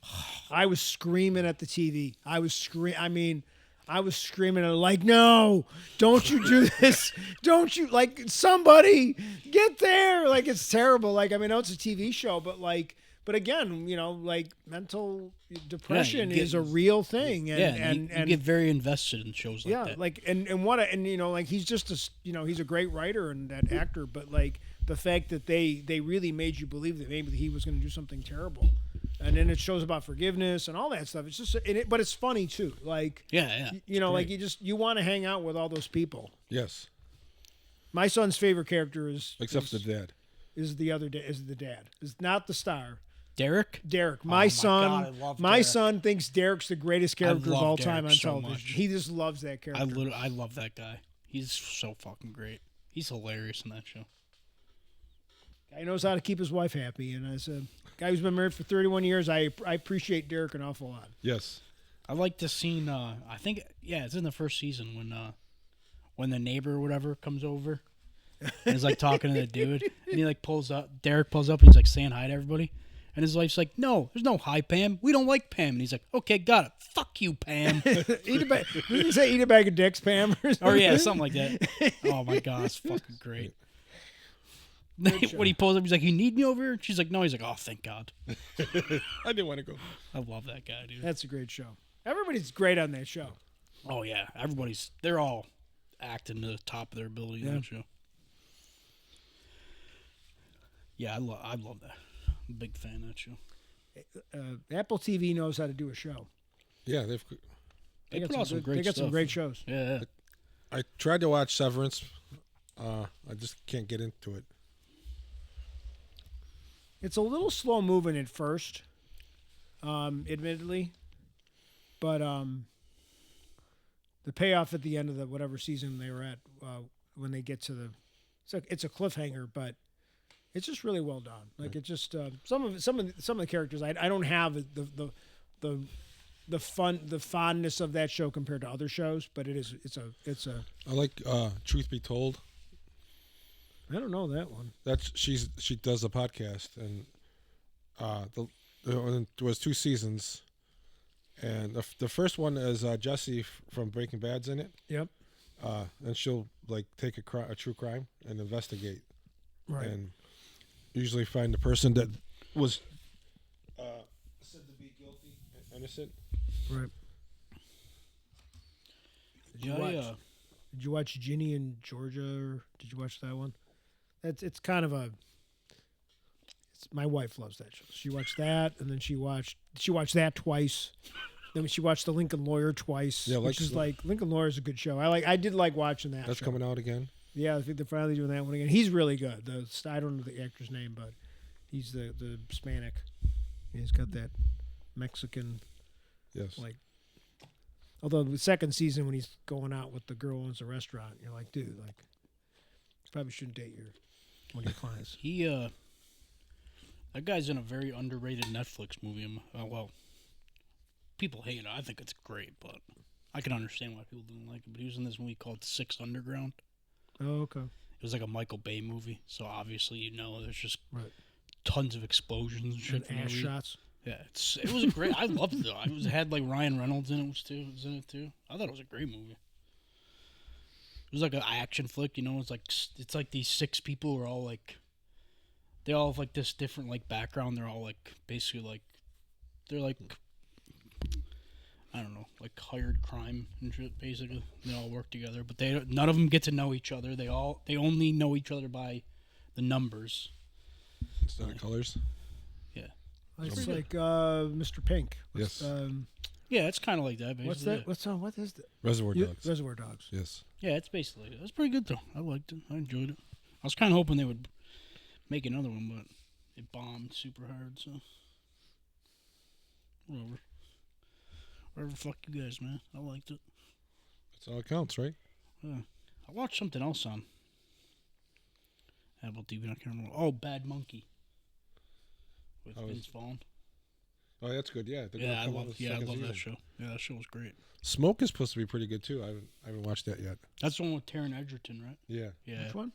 I was screaming at the TV. I was screaming like, no, don't you do this. Don't you, like, somebody get there. Like, it's terrible. Like, I mean, I know it's a TV show, but again, like mental depression is a real thing. And, you get very invested in shows like that. Yeah, like, like he's just he's a great writer and that actor, but like the fact that they really made you believe that maybe he was going to do something terrible. And then it shows about forgiveness and all that stuff. It's just, but it's funny too. Like, like you want to hang out with all those people. Yes. My son's favorite character is the dad. Is the dad. Is not the star. Derek. My son. God, I love my Derek. son thinks Derek's the greatest character of all time on so television. much. He just loves that character. I love that guy. He's so fucking great. He's hilarious in that show. Guy knows how to keep his wife happy, and as a guy who's been married for 31 years, I appreciate Derek an awful lot. Yes. I like the scene. I think it's in the first season when the neighbor or whatever comes over and is like talking to the dude, and he like Derek pulls up and he's like saying hi to everybody, and his wife's like, "No, there's no hi, Pam. We don't like Pam." And he's like, "Okay, got it. Fuck you, Pam." Did you say eat a bag of dicks, Pam? Or yeah, something like that. Oh my god, it's fucking great. When he pulls up, he's like, "You need me over here?" She's like, "No." He's like, "Oh, thank God." I didn't want to go. I love that guy, dude. That's a great show. Everybody's great on that show. Oh yeah, they're all acting to the top of their ability in that show. Yeah, I love that. I'm a big fan of that show. Apple TV knows how to do a show. Yeah, they put out some great They got stuff. some great shows. Yeah. I tried to watch Severance. I just can't get into it. It's a little slow moving at first, admittedly, but the payoff at the end of the whatever season they were at, when they get to it's a cliffhanger, but it's just really well done. Like it's just some of the characters I don't have the fondness of that show compared to other shows, but it's a. I like Truth Be Told. I don't know that one. She does a podcast, and there was 2 seasons, and the first one is Jesse from Breaking Bad's in it. Yep. And she'll like take a true crime and investigate, right, and usually find the person that was said to be guilty and innocent. Right. Did you watch Ginny and Georgia? Or did you watch that one? It's kind of my wife loves that show. She watched that, and then she watched that twice. Then she watched The Lincoln Lawyer twice, which is like Lincoln Lawyer is a good show. I did like watching that. That's show. coming out again. Yeah, I think they're finally doing that one again. He's really good. I don't know the actor's name, but he's the Hispanic. He's got that Mexican. Yes. Like, although the second season when he's going out with the girl who owns a restaurant, you're like, dude, like, you probably shouldn't date one of your clients. That guy's in a very underrated Netflix movie. Well, people hate it. I think it's great, but I can understand why people didn't like it. But he was in this movie called Six Underground. Oh, okay. It was like a Michael Bay movie, so obviously there's just right. tons of explosions and shit. And ass shots. Yeah, it was a great. I loved it though. It had like Ryan Reynolds in it. Was in it too. I thought it was a great movie. It was like an action flick, It's like these 6 people are all like, they all have like this different like background. They're all like basically like, they're like, I don't know, like hired crime and shit. Basically, they all work together, but none of them get to know each other. They only know each other by the numbers. Instead of colors. It's like Mr. Pink. Yes. Yeah, it's kind of like that. Basically. What's that? What is that? Reservoir Dogs. Reservoir Dogs. Yes. Yeah, it's basically it. It's pretty good though. I liked it. I enjoyed it. I was kind of hoping they would make another one, but it bombed super hard. So whatever. Fuck you guys, man. I liked it. That's all it counts, right? Yeah. I watched something else on Apple TV. I can't remember. Oh, Bad Monkey. With Vince Vaughn. Oh, that's good. Yeah. I love that show. Yeah, that show was great. Smoke is supposed to be pretty good too. I haven't watched that yet. That's the one with Taron Egerton, right? Yeah. Yeah. Which one?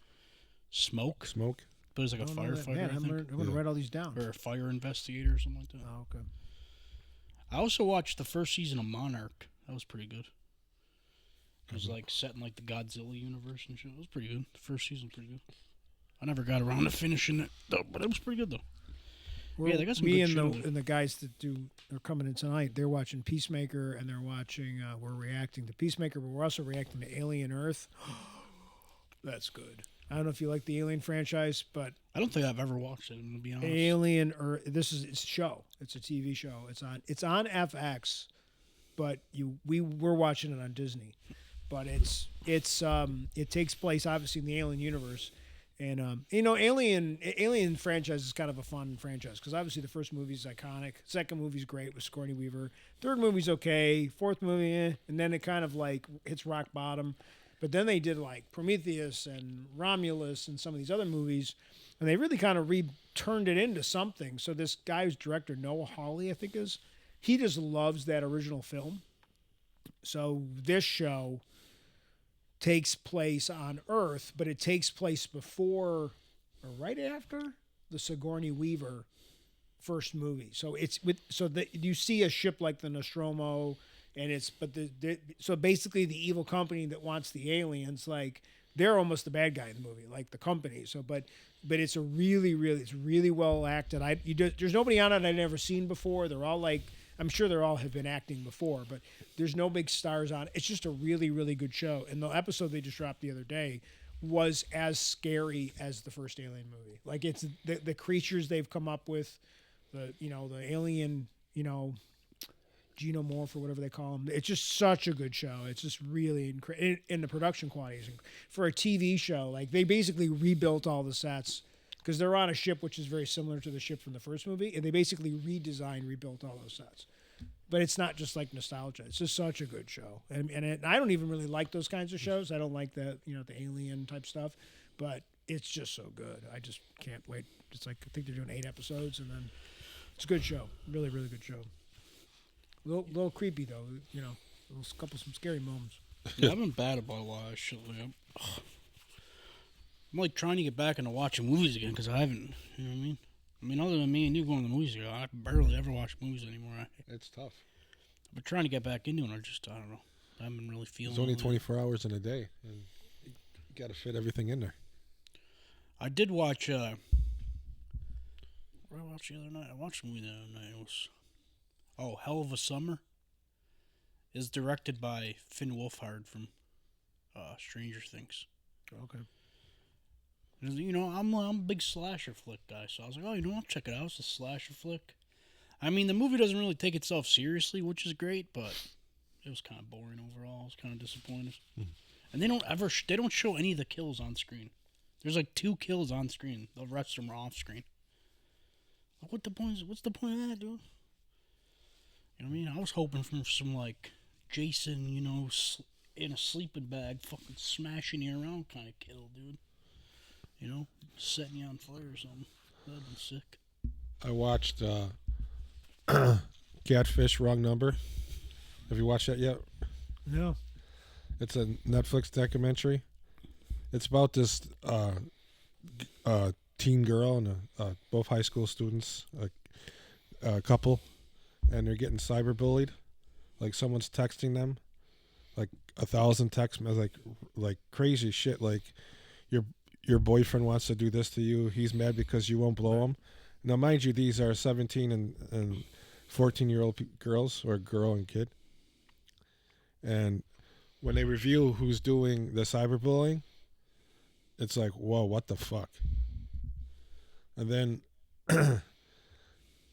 Smoke. Smoke. But it's like a firefighter. Man, I think. I'm going to write all these down. Or a fire investigator or something like that. Oh, okay. I also watched the first season of Monarch. That was pretty good. It was like set in like the Godzilla universe and shit. It was pretty good. The first season was pretty good. I never got around to finishing it though, but it was pretty good though. They got some me good shows. and the guys that they're coming in tonight. They're watching Peacemaker and they're watching. We're reacting to Peacemaker, but we're also reacting to Alien Earth. That's good. I don't know if you like the Alien franchise, but I don't think I've ever watched it. I'm gonna be honest. Alien Earth. It's a show. It's a TV show. It's on FX, but we're watching it on Disney. But it takes place obviously in the Alien universe. And Alien franchise is kind of a fun franchise because obviously the first movie is iconic, second movie's great with Sigourney Weaver, third movie's okay, fourth movie, and then it kind of like hits rock bottom. But then they did like Prometheus and Romulus and some of these other movies, and they really kind of turned it into something. So this guy who's director, Noah Hawley, I think he just loves that original film. So this show takes place on Earth, but it takes place before or right after the Sigourney Weaver first movie. So you see a ship like the Nostromo, and so basically the evil company that wants the aliens, like they're almost the bad guy in the movie, like the company. So but it's it's really well acted. There's nobody on it I'd never seen before. They're all like, I'm sure they all have been acting before, but there's no big stars on it. It's just a really, really good show. And the episode they just dropped the other day was as scary as the first Alien movie. Like it's the creatures they've come up with, the alien, xenomorph or whatever they call them. It's just such a good show. It's just really incredible. And the production quality is for a TV show. Like they basically rebuilt all the sets. Because they're on a ship which is very similar to the ship from the first movie, and they basically rebuilt all those sets. But it's not just like nostalgia; it's just such a good show. And I don't even really like those kinds of shows. I don't like the the alien type stuff, but it's just so good. I just can't wait. It's like I think they're doing 8 episodes, and then it's a good show. Really, really good show. Little creepy though, some scary moments. Yeah, I've been bad about a lot of shit. I'm like trying to get back into watching movies again because I haven't. You know what I mean? I mean, other than me and you going to the movies, I barely ever watch movies anymore. It's tough. I've been trying to get back into it. I don't know. I haven't been really feeling. It's only 24 hours in a day, and you got to fit everything in there. I did watch. What did I watch the other night? I watched a movie the other night. It was Hell of a Summer. It's directed by Finn Wolfhard from Stranger Things. Okay. I'm a big slasher flick guy, so I was like, I'll check it out. It's a slasher flick. I mean, the movie doesn't really take itself seriously, which is great, but it was kind of boring overall. I was kind of disappointed. And they don't show any of the kills on screen. There's like 2 kills on screen. The rest of them are off screen. Like, what's the point of that, dude? You know what I mean? I was hoping for some like Jason, in a sleeping bag, fucking smashing you around kind of kill, dude. Setting you on fire or something. That'd been sick. I watched Catfish, Wrong Number. Have you watched that yet? No. It's a Netflix documentary. It's about this teen girl and both high school students, a couple, and they're getting cyberbullied. Like someone's texting them, like 1,000 texts, like crazy shit. Like your boyfriend wants to do this to you. He's mad because you won't blow him. Now, mind you, these are 17 and 14-year-old girls, or girl and kid. And when they reveal who's doing the cyberbullying, it's like, whoa, what the fuck? And then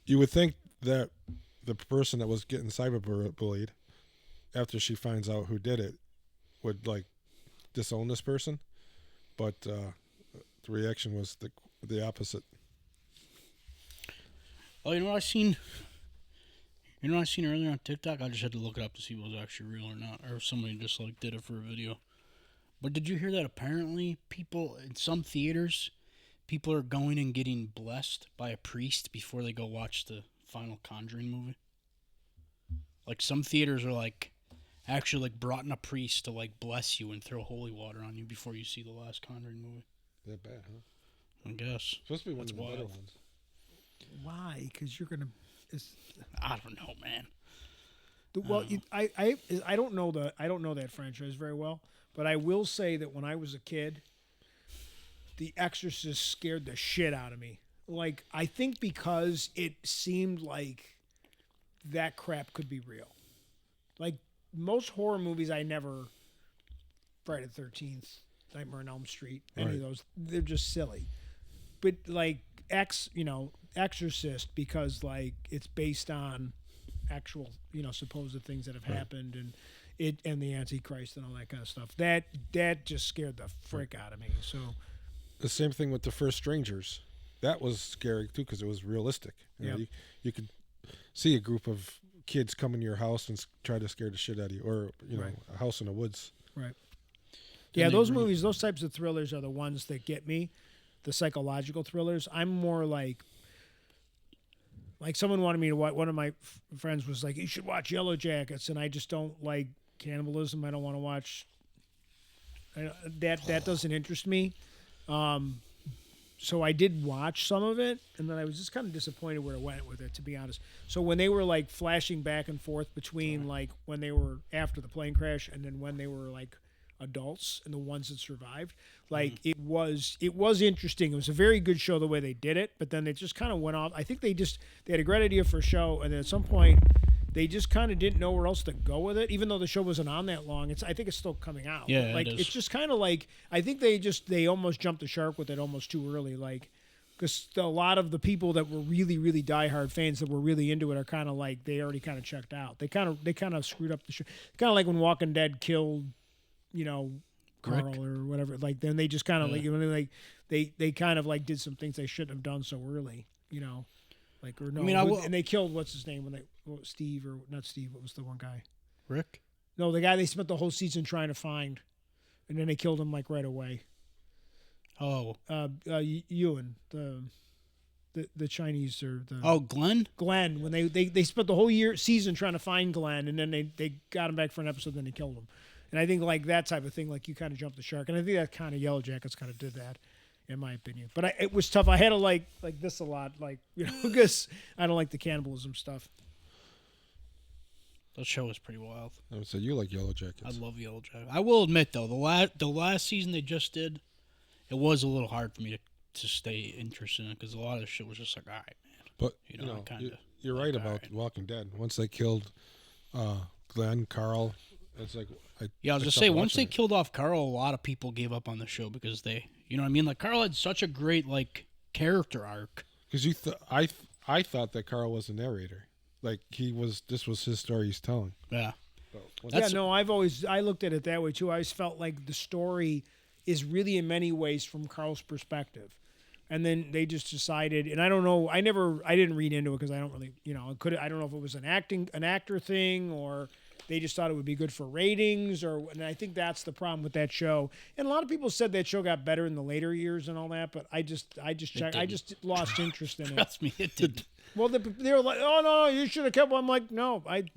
you would think that the person that was getting cyberbullied, after she finds out who did it, would like disown this person, but the reaction was the opposite. Oh, you know what I seen? You know what I seen earlier on TikTok? I just had to look it up to see if it was actually real or not, or if somebody just like did it for a video. But did you hear that apparently people in some theaters, people are going and getting blessed by a priest before they go watch the final Conjuring movie? Like some theaters are like actually like brought in a priest to like bless you and throw holy water on you before you see the last Conjuring movie. That bad, huh? I guess. Supposed to be one That's of the better wild. ones. Why? Because you're gonna. I don't know, man. Well, I don't know that franchise very well, but I will say that when I was a kid, The Exorcist scared the shit out of me. Like, I think because it seemed like that crap could be real. Like most horror movies, Friday the 13th, Nightmare on Elm Street, any of those, they're just silly. But like Exorcist, because like it's based on actual, supposed things that have happened, and the Antichrist and all that kind of stuff. That just scared the frick out of me. So The same thing with the first Strangers. That was scary too because it was realistic. You could see a group of kids come into your house and try to scare the shit out of you, or a house in the woods. Right. Yeah, those movies, those types of thrillers are the ones that get me. The psychological thrillers. I'm more like someone wanted me to watch. One of my friends was like, "You should watch Yellow Jackets," and I just don't like cannibalism. I don't want to watch. That doesn't interest me. So I did watch some of it, and then I was just kind of disappointed where it went with it, to be honest. So when they were like flashing back and forth between like when they were after the plane crash and then when they were like adults and the ones that survived, like it was interesting. It was a very good show the way they did it, but then it just kind of went off. I think they had a great idea for a show, and then at some point they just kind of didn't know where else to go with it. Even though the show wasn't on that long, I think it's still coming out. Yeah, like it is. it's just kind of like I think they almost jumped the shark with it almost too early, like. Because a lot of the people that were really, really diehard fans that were really into it are kind of like they already kind of checked out. They kind of screwed up the show. Kind of like when Walking Dead killed, Carl Rick. or whatever. Like then they just kind of they kind of like did some things they shouldn't have done so early. Like or no. And they killed what's his name Steve or not Steve. What was the one guy? Rick? No, the guy they spent the whole season trying to find, and then they killed him like right away. Oh. Ewan, the Chinese or the Glenn? Glenn, when they spent the whole season trying to find Glenn, and then they got him back for an episode, then they killed him. And I think like that type of thing, like you kind of jumped the shark, and I think that kind of Yellow Jackets kind of did that, in my opinion. But it was tough. I had to like this a lot, because I don't like the cannibalism stuff. That show was pretty wild. I would say you like Yellow Jackets. I love Yellow Jackets. I will admit though, the last season they just did, it was a little hard for me to stay interested in it because a lot of the shit was just like, all right, man. But you're right like, about right. Walking Dead. Once they killed Glenn, Carl, it's like I was just say once they killed off Carl, a lot of people gave up on the show because they, you know what I mean? Like Carl had such a great like character arc. Because I thought that Carl was the narrator, like this was his story he's telling. Yeah. I looked at it that way too. I always felt like the story is really in many ways from Carl's perspective. And then they just decided, and I don't know, I didn't read into it because I don't really, I don't know if it was an actor thing or they just thought it would be good for ratings and I think that's the problem with that show. And a lot of people said that show got better in the later years and all that, but I just lost interest in it. Trust me, it did. Well, they were like, "Oh no, you should have kept." I'm like, "No, I'm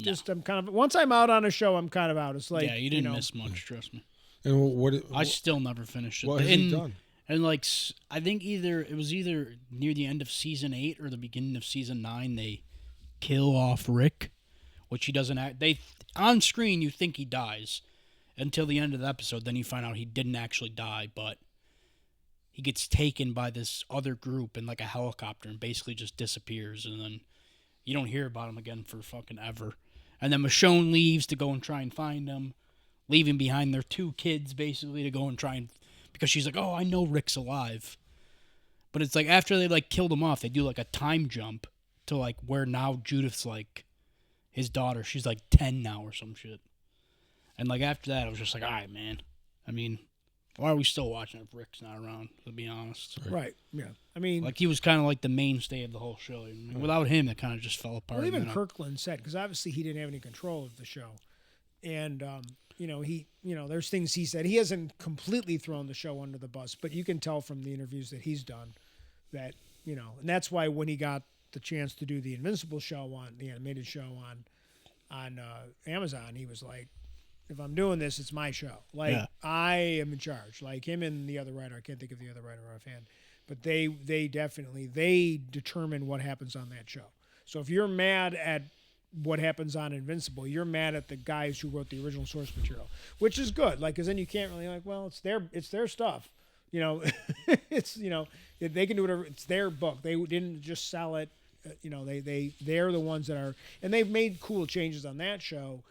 kind of once I'm out on a show, I'm kind of out." It's like, yeah, you didn't miss much. Trust me. And I still never finished it. What has he done? And like, I think it was either near the end of season 8 or the beginning of season 9. They kill off Rick, which he doesn't. On screen, you think he dies until the end of the episode. Then you find out he didn't actually die, but he gets taken by this other group in like a helicopter and basically just disappears. And then you don't hear about him again for fucking ever. And then Michonne leaves to go and try and find him, leaving behind their 2 kids basically to go and try and, because she's like, oh, I know Rick's alive. But it's like after they like killed him off, they do like a time jump to like where now Judith's like his daughter. She's like 10 now or some shit. And like after that, I was just like, all right, man. I mean, why are we still watching if Rick's not around? To be honest, Right. Yeah. I mean, like he was kind of like the mainstay of the whole show. I mean, without him, it kind of just fell apart. well, even you know? Kirkland said, because obviously he didn't have any control of the show, and there's things he said. He hasn't completely thrown the show under the bus, but you can tell from the interviews that he's done that and that's why when he got the chance to do the Invincible show on the animated show on Amazon, he was like, if I'm doing this, it's my show. Like, Yeah. I am in charge. Like him and the other writer, I can't think of the other writer offhand, but they determine what happens on that show. So if you're mad at what happens on Invincible, you're mad at the guys who wrote the original source material, which is good. Like, because then you can't really it's their stuff. It's they can do whatever. It's their book. They didn't just sell it. They're the ones that are, and they've made cool changes on that show.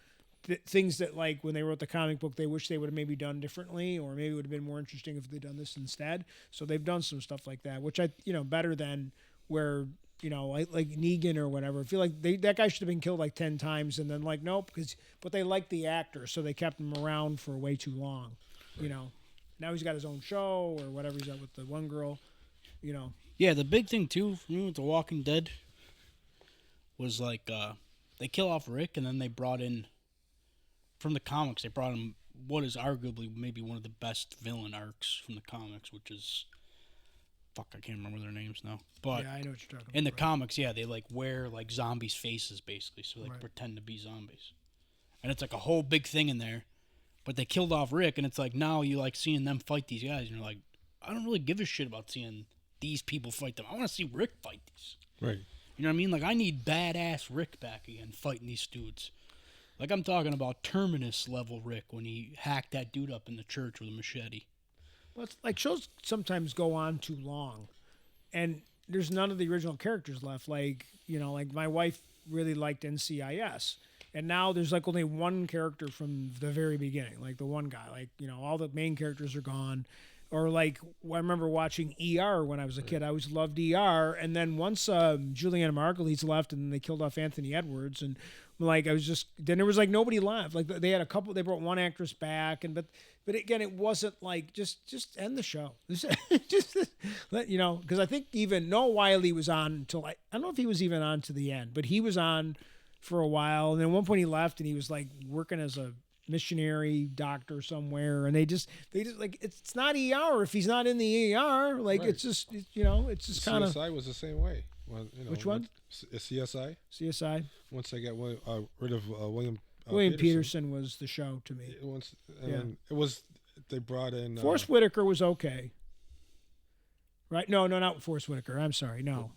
Things that, like, when they wrote the comic book, they wish they would have maybe done differently, or maybe it would have been more interesting if they'd done this instead. So they've done some stuff like that, which better than where, like Negan or whatever. I feel like that guy should have been killed like 10 times, and then like, nope, but they liked the actor, so they kept him around for way too long. Right. Now he's got his own show or whatever he's at with the one girl, Yeah, the big thing too for me with The Walking Dead was like they kill off Rick, and then they brought in, from the comics, they brought in what is arguably maybe one of the best villain arcs from the comics, which is, fuck, I can't remember their names now. But yeah, I know what you're talking about. in the comics, yeah, they like wear like zombies' faces basically, so they Right. pretend to be zombies, and it's like a whole big thing in there. But they killed off Rick, and it's like now you like seeing them fight these guys, and you're like, I don't really give a shit about seeing these people fight them. I want to see Rick fight these. Right. You know what I mean? Like, I need badass Rick back again fighting these dudes. Like, I'm talking about Terminus level Rick when he hacked that dude up in the church with a machete. Well, it's like shows sometimes go on too long, and there's none of the original characters left. Like, like my wife really liked NCIS, and now there's like only one character from the very beginning, like the one guy. Like, all the main characters are gone. Or like, I remember watching ER when I was a kid. I always loved ER, and then once Juliana Margulies left, and they killed off Anthony Edwards, and like then there was like nobody left. Like they had a couple, they brought one actress back, but again, it wasn't like just end the show. Just let because I think even Noah Wiley was on until I don't know if he was even on to the end, but he was on for a while, and then at one point he left, and he was like working as a missionary doctor somewhere, and they just like, it's not ER if he's not in the ER. Like, right. It's just it's just kind of. CSI was the same way. Well, which one? CSI. CSI. Once they got rid of William. William Peterson was the show to me. It was. They brought in. Forrest Whitaker was okay. Right? No, not Forrest Whitaker. I'm sorry. No.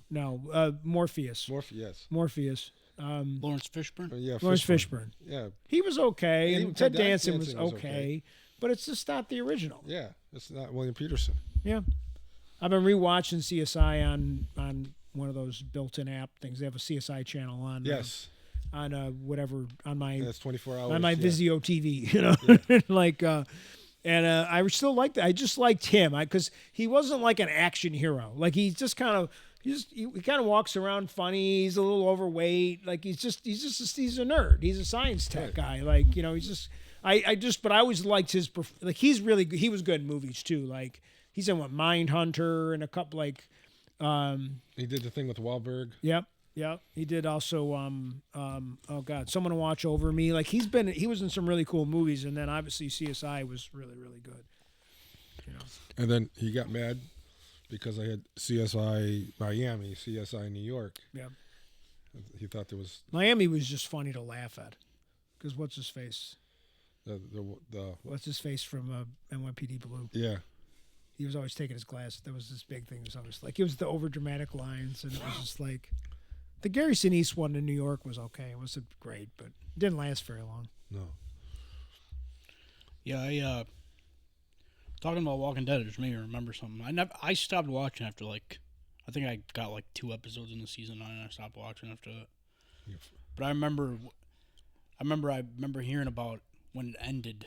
Morpheus. Morpheus. Lawrence Fishburne? Lawrence Fishburne. Yeah. He was okay, and Ted Danson was okay. okay, but it's just not the original. Yeah, it's not William Peterson. Yeah. I've been rewatching CSI on one of those built-in app things. They have a CSI channel on. Yes. On whatever, on my. That's 24 hours. On my Vizio TV, like, and I still like that. I just liked him because he wasn't like an action hero. Like, he's just kind of. He kind of walks around funny. He's a little overweight. Like, he's a nerd. He's a science tech guy. Like, he's just. But I always liked his. Like, he was good in movies too. Like, he's in Mindhunter and a couple like. He did the thing with Wahlberg. Yep. He did also. Oh God, Someone to Watch Over Me. Like, he was in some really cool movies, and then obviously CSI was really, really good. And then he got mad because I had CSI Miami, CSI New York. Yeah. He thought there was. Miami was just funny to laugh at, because what's his face? What's his face from NYPD Blue? Yeah. He was always taking his glasses. There was this big thing. It was always like, it was the overdramatic lines, and it was just like, the Gary Sinise one in New York was okay. It wasn't great, but it didn't last very long. No. Yeah, talking about Walking Dead, it just made me remember something. I stopped watching after I think I got 2 episodes in the season 9, and I stopped watching after that. Yeah. But I remember hearing about when it ended.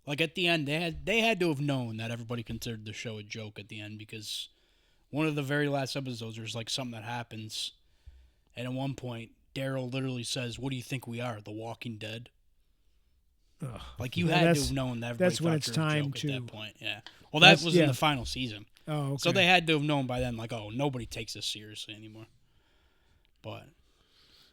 Like, at the end, they had to have known that everybody considered the show a joke at the end, because one of the very last episodes, there's like something that happens, and at one point, Daryl literally says, "What do you think we are, The Walking Dead?" Ugh. Like you Yeah, had to that's- have known that. that's when everybody it's thought you were a time joke to- at that point. Yeah. Well, that was in yeah. the final season, Oh, okay. so they had to have known by then. Like, oh, nobody takes this seriously anymore. But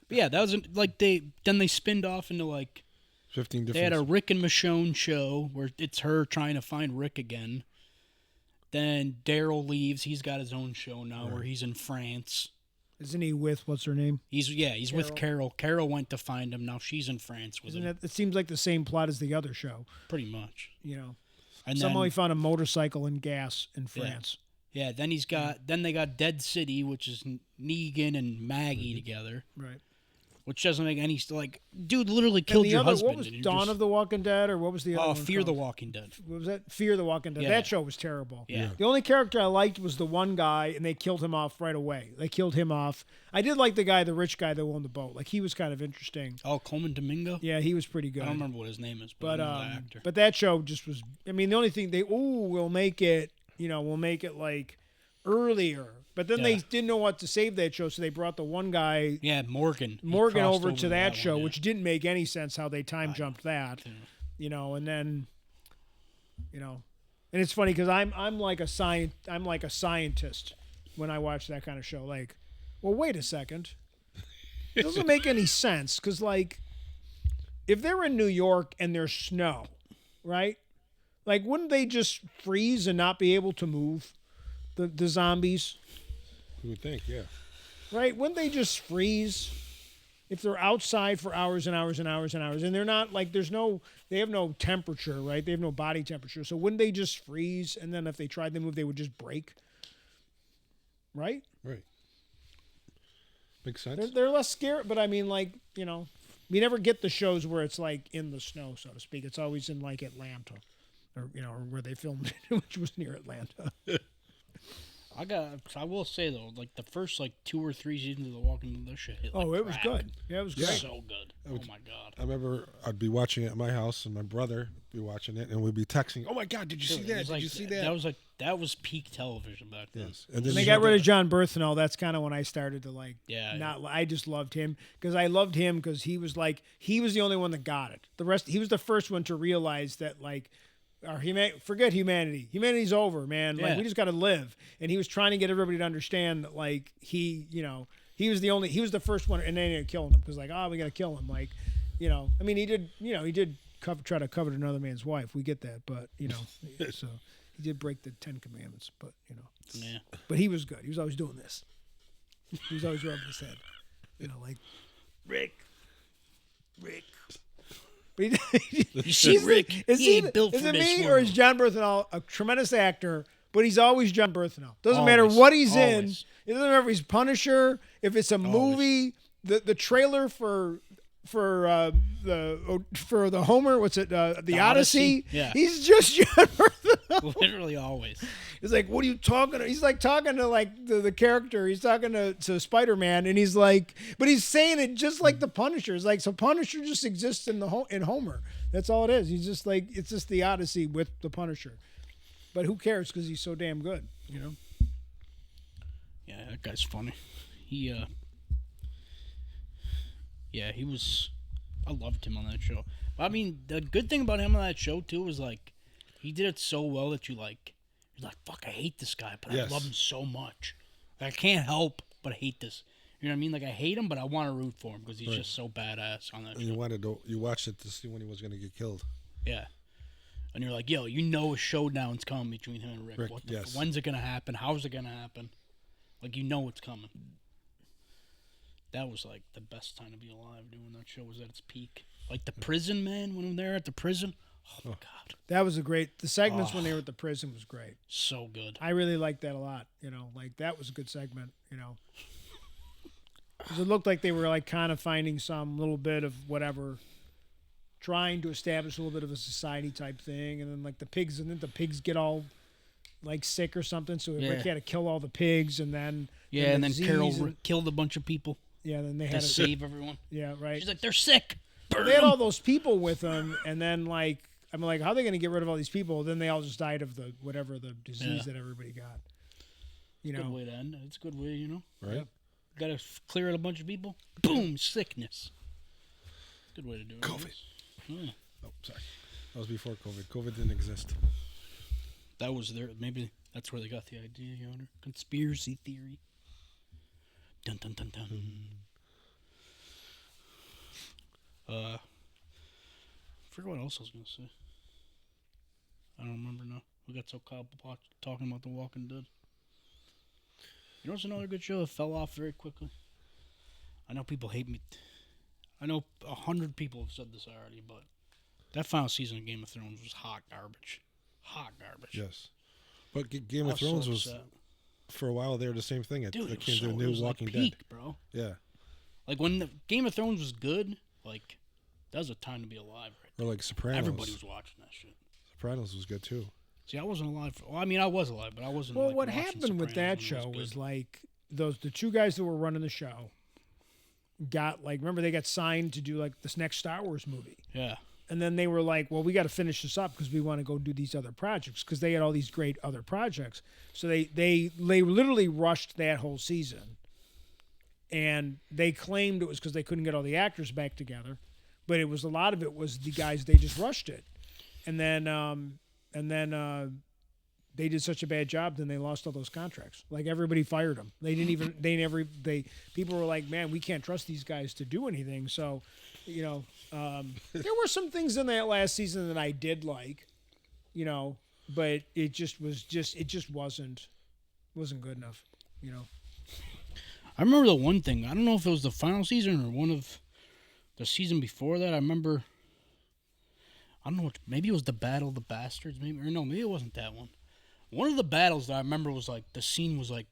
yeah, that was like they spinned off into like 15 they had a different. Rick and Michonne show where it's her trying to find Rick again. Then Daryl leaves. He's got his own show now where he's in France. Isn't he with what's her name? He's with Carol. Carol went to find him. Now she's in France with Isn't him. it seems like the same plot as the other show. Pretty much. You know, And somehow he then, found a motorcycle and gas in France. yeah, then they got Dead City, which is Negan and Maggie together, Right. which doesn't make any like. Dude literally killed and the your other, husband. what was and you're Dawn just- of the Walking Dead, or what was the other one Fear the called? Walking Dead. What was that? Fear the Walking Dead. Yeah. That show was terrible. Yeah. The only character I liked was the one guy, and they killed him off right away. They killed him off. I did like the guy, the rich guy that owned the boat. Like, he was kind of interesting. Oh, Coleman Domingo. Yeah, he was pretty good. I don't remember what his name is, but, But I know the actor. but that show just was. I mean, the only thing we'll make it. We'll make it like earlier. But then they Yeah. didn't know what to save that show, so they brought the one guy Yeah, Morgan. He Morgan crossed over to that one, show, yeah. which didn't make any sense how they time jumped that. And then, and it's funny because I'm like a scientist when I watch that kind of show. Like, well, wait a second, it doesn't make any sense because like, if they're in New York and there's snow, right? Like, wouldn't they just freeze and not be able to move? The zombies. You would think, yeah. Right? Wouldn't they just freeze if they're outside for hours and hours and hours and hours? And they're not like they have no temperature, right? They have no body temperature. So wouldn't they just freeze? And then if they tried to move, they would just break. Right? Right. Makes sense. They're less scared. But I mean, like, we never get the shows where it's like in the snow, so to speak. It's always in like Atlanta or where they filmed it, which was near Atlanta. I will say though, like the first like 2 or 3 seasons of The Walking Dead, that shit hit like It was crack. good. Yeah, it was great. So good. Oh my god. I remember I'd be watching it at my house, and my brother would be watching it, and we'd be texting, "Oh my God, did you see Dude, it that? was Did like- you see that?" That was peak television back then. Yes. And When then they you got had rid the- of John Berthenol, that's kind of when I started to like. Yeah, I just loved him because I loved him because he was the only one that got it. The rest, he was the first one to realize that like, forget humanity. Humanity's over, man. Like Yeah. we just got to live. And he was trying to get everybody to understand that like he was the first one, and they ended up killing him because like, we got to kill him. Like, I mean, he did try to covet another man's wife. We get that, but so. He did break the 10 Commandments, but Yeah. But he was good. He was always doing this. He was always rubbing his head, like Rick. But You see, Rick, is he ain't built is for it this me or world. is John Berthenol a tremendous actor? But he's always John Berthenol. Doesn't matter Always. what he's in. Always. It doesn't matter if he's Punisher, if it's a movie. The trailer for the Homer, what's it? The Odyssey. Yeah. He's just John Berthenol. Literally always. He's like, what are you talking to? He's like talking to like the character. He's talking to Spider-Man, and he's like, but he's saying it just like the Punisher. It's like, so Punisher just exists in in Homer. That's all it is. He's just like, it's just the Odyssey with the Punisher. But who cares? Because he's so damn good, Yeah, that guy's funny. He was. I loved him on that show. But, I mean, the good thing about him on that show too was like, he did it so well that you're like, fuck, I hate this guy, but Yes. I love him so much. I can't help but hate this. You know what I mean? Like I hate him, but I want to root for him because he's Right. just so badass on that And show. you watched it to see when he was going to get killed. Yeah. And you're like, yo, a showdown's coming between him and Rick. Rick, What yes. When's it gonna happen? How's it gonna happen? Like it's coming. That was like the best time to be alive doing that show was at its peak. Like the prison, man, when they're at the prison. Oh my god. That was the segments when they were at the prison was great. So good. I really liked that a lot. Like that was a good segment. 'Cause it looked like they were like kind of finding some little bit of whatever, trying to establish a little bit of a society type thing, and then like the pigs, and then the pigs get all like sick or something, so Yeah. Rick had to kill all the pigs, and then Yeah, and the then Carol Z's killed a bunch of people then they to had save everyone. right. She's like, they're sick. Burn They had them. all those people with them, and then like I'm like, how are they going to get rid of all these people? Then they all just died of the disease Yeah. that everybody got. You Good know, way to end it. It's a good way, you know. Right? Yep. Got to clear out a bunch of people. Boom, sickness. Good way to do it. I COVID. guess. Yeah. Oh, sorry. That was before COVID. COVID didn't exist. That was their. Maybe that's where they got the idea, Yonder. Conspiracy theory. Dun dun dun dun. I forgot what else I was gonna say. I don't remember now. We got so caught up talking about The Walking Dead. You know, it's another good show that fell off very quickly. I know people hate me. I know 100 people have said this already, but that final season of Game of Thrones was hot garbage. Hot garbage. Yes. But Game I of was Thrones so was, upset. for a while there, the same thing. Dude, It it came was, to a it new was Walking like Dead. peak, bro. Yeah. Like when the Game of Thrones was good, like that was a time to be alive, right? Or like Sopranos. Everybody was watching that shit. Sopranos was good too. See, I wasn't alive. Well, I mean, I was alive, but I wasn't. well, like, what watching happened with Sopranos that when it show was was good. like the two guys that were running the show got like, remember they got signed to do like this next Star Wars movie. Yeah. And then they were like, well, we got to finish this up because we want to go do these other projects because they had all these great other projects. So they literally rushed that whole season. And they claimed it was because they couldn't get all the actors back together. But it was a lot of it was the guys, they just rushed it. And then they did such a bad job, then they lost all those contracts. Like everybody fired them. People were like, man, we can't trust these guys to do anything. So, you know, there were some things in that last season that I did like, you know, but it just wasn't good enough, you know. I remember the one thing. I don't know if it was the final season or one of the season before that. I remember. I don't know what. Maybe it was the Battle of the Bastards. Maybe it wasn't that one. One of the battles that I remember was like the scene was like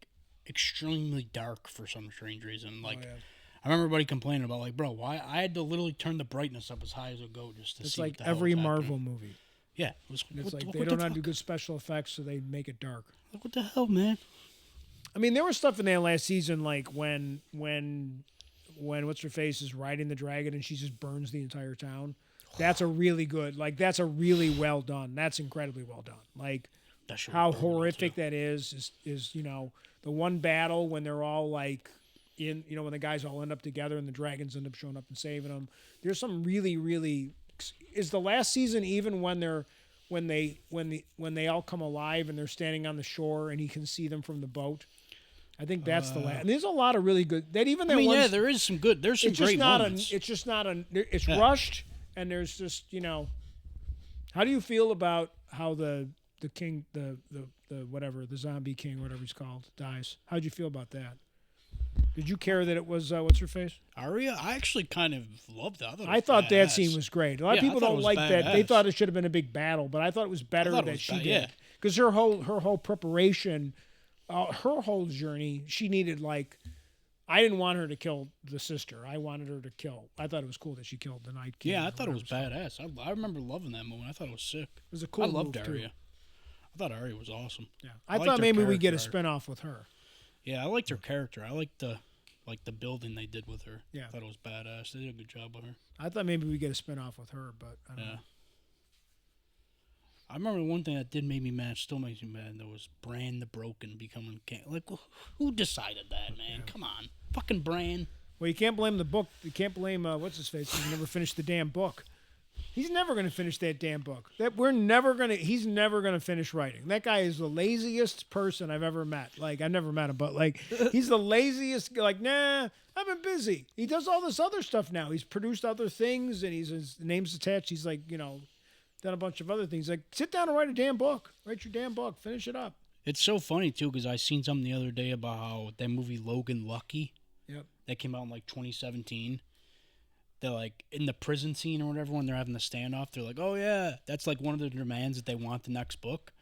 extremely dark for some strange reason. Like yeah. I remember everybody complaining about like, bro, why I had to literally turn the brightness up as high as it would go just to It's see. like what the hell every was Marvel happening. movie. Yeah, it was. It's like what they the don't know how to fuck? do good special effects, so they make it dark. Like, what the hell, man? I mean, there was stuff in that last season, like when what's her face is riding the dragon and she just burns the entire town. That's a really good, like that's a really well done. That's incredibly well done. Like That shit how was brutal, horrific too. that is you know the one battle when they're all like in, you know, when the guys all end up together and the dragons end up showing up and saving them. There's some really is the last season even when they all come alive and they're standing on the shore and he can see them from the boat. I think that's the last. And there's a lot of really good. That even I that mean, one. yeah, there is some good. There's some It's just great not moments. It's just not a. It's Yeah. rushed, and there's just, you know. How do you feel about how the king, the whatever, the zombie king, whatever he's called, dies? How'd you feel about that? Did you care that it was what's her face? Arya, I actually kind of loved that. I thought that badass. scene was great. A lot of Yeah, I people thought it don't was like that. They badass. thought it should have been a big battle, but I thought it was better thought it that was she bad, did, yeah. because her whole preparation, her whole journey, she needed like. I didn't want her to kill the sister. I wanted her to kill. I thought it was cool that she killed the Night King. Yeah, I or thought it was whatever. badass. I remember loving that moment. I thought it was sick. It was a cool I loved move, too. Arya. I thought Arya was awesome. Yeah, I I liked thought her maybe we get a character spin-off with her. Yeah, I liked her character. I liked the building they did with her. Yeah. I thought it was badass. They did a good job with her. I thought maybe we get a spin-off with her, but I don't Yeah. know. I remember one thing that did make me mad, still makes me mad, that was Bran the Broken becoming king. Like, who decided that, man? Come on. Fucking Bran. Well, you can't blame the book. You can't blame what's his face. He never finished the damn book. He's never going to finish that damn book. He's never going to finish writing. That guy is the laziest person I've ever met. Like, I've never met him, but like, he's the laziest. Like, nah, I've been busy. He does all this other stuff now. He's produced other things, and his name's attached. He's like, you know, done a bunch of other things. Like, sit down and write a damn book. Write your damn book. Finish it up. It's so funny, too, because I seen something the other day about how that movie Logan Lucky, Yep. that came out in like 2017. They're like in the prison scene or whatever when they're having the standoff. They're like, "Oh yeah, that's like one of the demands that they want the next book."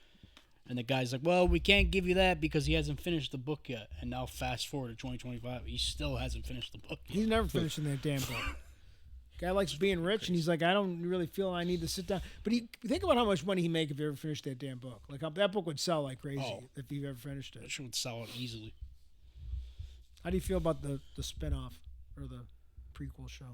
And the guy's like, "Well, we can't give you that because he hasn't finished the book yet." And now fast forward to 2025, he still hasn't finished the book yet. He's never finishing that damn book. Guy likes being rich, and he's like, I don't really feel I need to sit down. But think about how much money he'd make if he ever finished that damn book. Like, that book would sell like crazy Oh. if he ever finished That it. shit would sell it easily. How do you feel about the spin-off or the prequel show?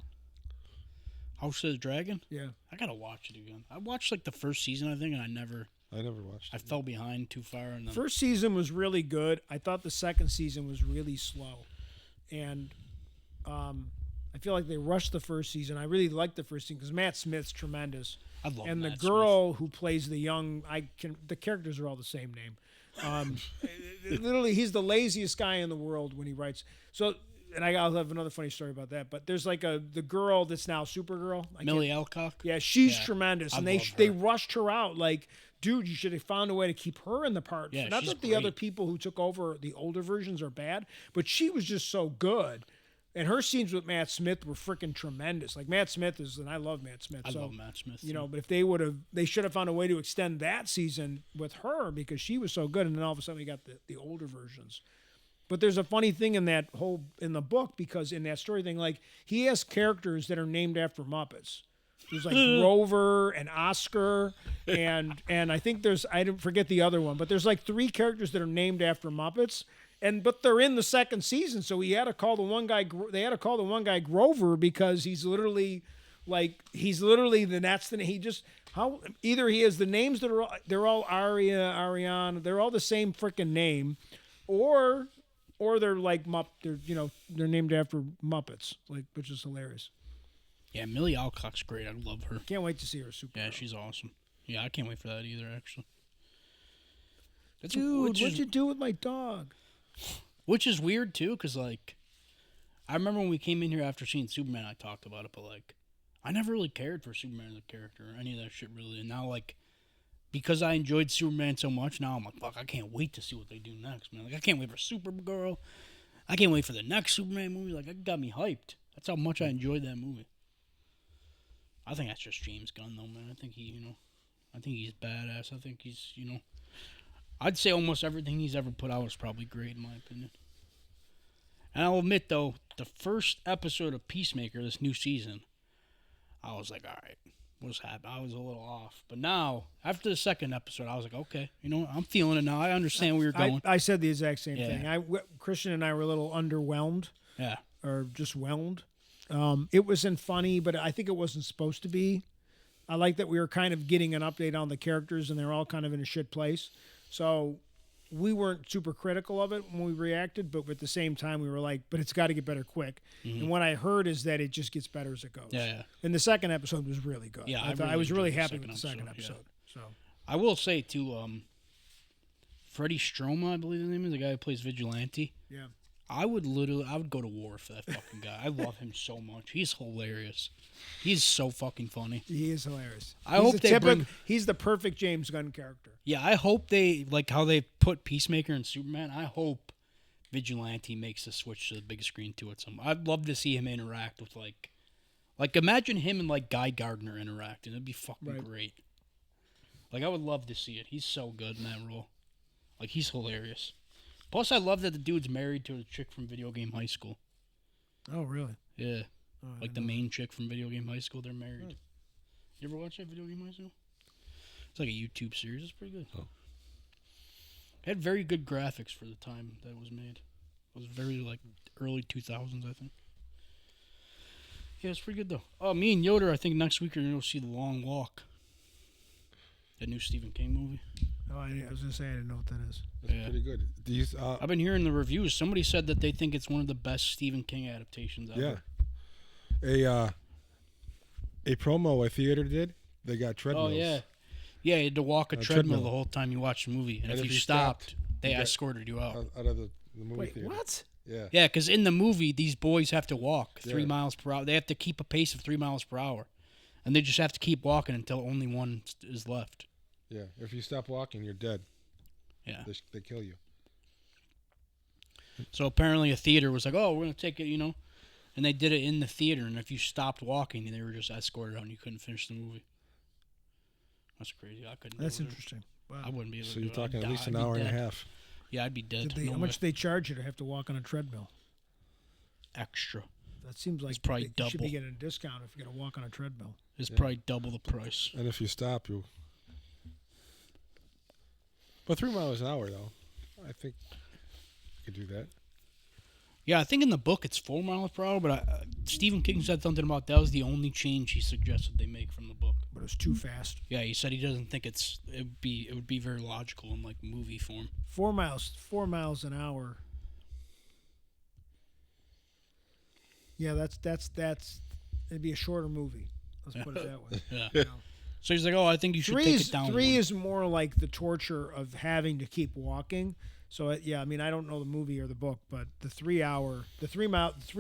House of the Dragon? Yeah. I gotta watch it again. I watched like the first season, I think, and I never I never watched I it. fell behind too far. And then, First season was really good. I thought the second season was really slow, and I feel like they rushed the first season. I really liked the first season because Matt Smith's tremendous, I love and the Matt girl who plays the young, the characters are all the same name. Literally, he's the laziest guy in the world when he writes. So, and I'll have another funny story about that. But there's like the girl that's now Supergirl. Millie Alcock. Yeah, she's Yeah, tremendous, I and love they her. rushed her out. Like, dude, you should have found a way to keep her in the part. Yeah, Not she's that the other great. people who took over the older versions are bad, but she was just so good. And her scenes with Matt Smith were freaking tremendous. Like Matt Smith is, and I love Matt Smith. I so, love Matt Smith. you know, but if they should have found a way to extend that season with her because she was so good, and then all of a sudden we got the older versions. But there's a funny thing in the book because in that story thing, like he has characters that are named after Muppets. There's like Grover and Oscar and I think I didn't forget the other one, but there's like 3 characters that are named after Muppets. But they're in the second season, so he had to call the one guy. They had to call the one guy Grover because he's literally he just either he has the names that are they're all Ariana, they're all the same freaking name, or they're like they're named after Muppets, like, which is hilarious. Yeah, Millie Alcock's great. I love her. Can't wait to see her super. Yeah, she's awesome. Yeah, I can't wait for that either. Actually, Dude, what'd you do with my dog? Which is weird too, because like, I remember when we came in here after seeing Superman, I talked about it, but like, I never really cared for Superman as a character or any of that shit really. And now like, because I enjoyed Superman so much, now I'm like, fuck, I can't wait to see what they do next, man. Like, I can't wait for Supergirl. I can't wait for the next Superman movie. Like, it got me hyped. That's how much I enjoyed that movie. I think that's just James Gunn though, man. I think he's badass. I think he's, I'd say almost everything he's ever put out is probably great in my opinion. And I'll admit though, the first episode of Peacemaker this new season, I was like, all right, what's happening? I was a little off. But now, after the second episode, I was like, okay, I'm feeling it now. I understand where you're going. I said the exact same Yeah. thing. Christian and I were a little underwhelmed. Yeah. Or just whelmed. It wasn't funny, but I think it wasn't supposed to be. I like that we were kind of getting an update on the characters, and they're all kind of in a shit place. So we weren't super critical of it when we reacted, but at the same time, we were like, but it's got to get better quick. Mm-hmm. And what I heard is that it just gets better as it goes. Yeah. And the second episode was really good. Yeah, I was really enjoyed happy with the second episode. Yeah. So I will say, too, Freddie Stroma, I believe his name is, the guy who plays Vigilante. yeah. I would go to war for that fucking guy. I love him so much. He's hilarious. He's so fucking funny. He is hilarious. He's the perfect James Gunn character. Yeah, I hope they, like how they put Peacemaker and Superman, I hope Vigilante makes the switch to the big screen too at some. I'd love to see him interact with like imagine him and like Guy Gardner interacting. It'd be fucking great. Like I would love to see it. He's so good in that role. Like he's hilarious. Plus, I love that the dude's married to a chick from Video Game High School. Oh, really? Yeah. Oh, Like the main chick from Video Game High School, they're married. You ever watch that Video Game High School? It's like a YouTube series. It's pretty good. Oh. It had very good graphics for the time that it was made. It was very, like, early 2000s, I think. Yeah, it's pretty good, though. Oh, me and Yoder, I think next week are going to go see The Long Walk. That new Stephen King movie. Oh, I was going to say I didn't know what that is. That's pretty good. I've been hearing the reviews. Somebody said that they think it's one of the best Stephen King adaptations ever. Yeah. A promo a theater did, they got treadmills. Oh, yeah. Yeah, you had to walk a treadmill the whole time you watched the movie. And if you stopped, they escorted you out. Out of the movie theater. What? Yeah. Yeah, because in the movie, these boys have to walk 3 miles per hour. They have to keep a pace of 3 miles per hour. And they just have to keep walking until only one is left. Yeah, if you stop walking, you're dead. Yeah. They kill you. So apparently a theater was like, oh, we're going to take it, And they did it in the theater. And if you stopped walking, they were just escorted out and you couldn't finish the movie. That's crazy. I couldn't That's do it. interesting. Wow. I wouldn't be able to So do you're it. talking at least an I'd be hour and a dead. half. Yeah, I'd be dead. How much did they charge you to have to walk on a treadmill? Extra. That seems like It's probably you should be double. getting a discount if you're going to walk on a treadmill. It's probably double the price. And if you stop, you. But 3 miles an hour, though, I think you could do that. Yeah, I think in the book it's 4 miles per hour, but Stephen King said something about that was the only change he suggested they make from the book. But was too fast. Yeah, he said he doesn't think it would be very logical in like movie form. 4 miles an hour. Yeah, that's it'd be a shorter movie. Let's put it that way. Yeah. You know. So he's like, "Oh, I think you should take it down." Three one. is more like the torture of having to keep walking. So yeah, I mean, I don't know the movie or the book, but the 3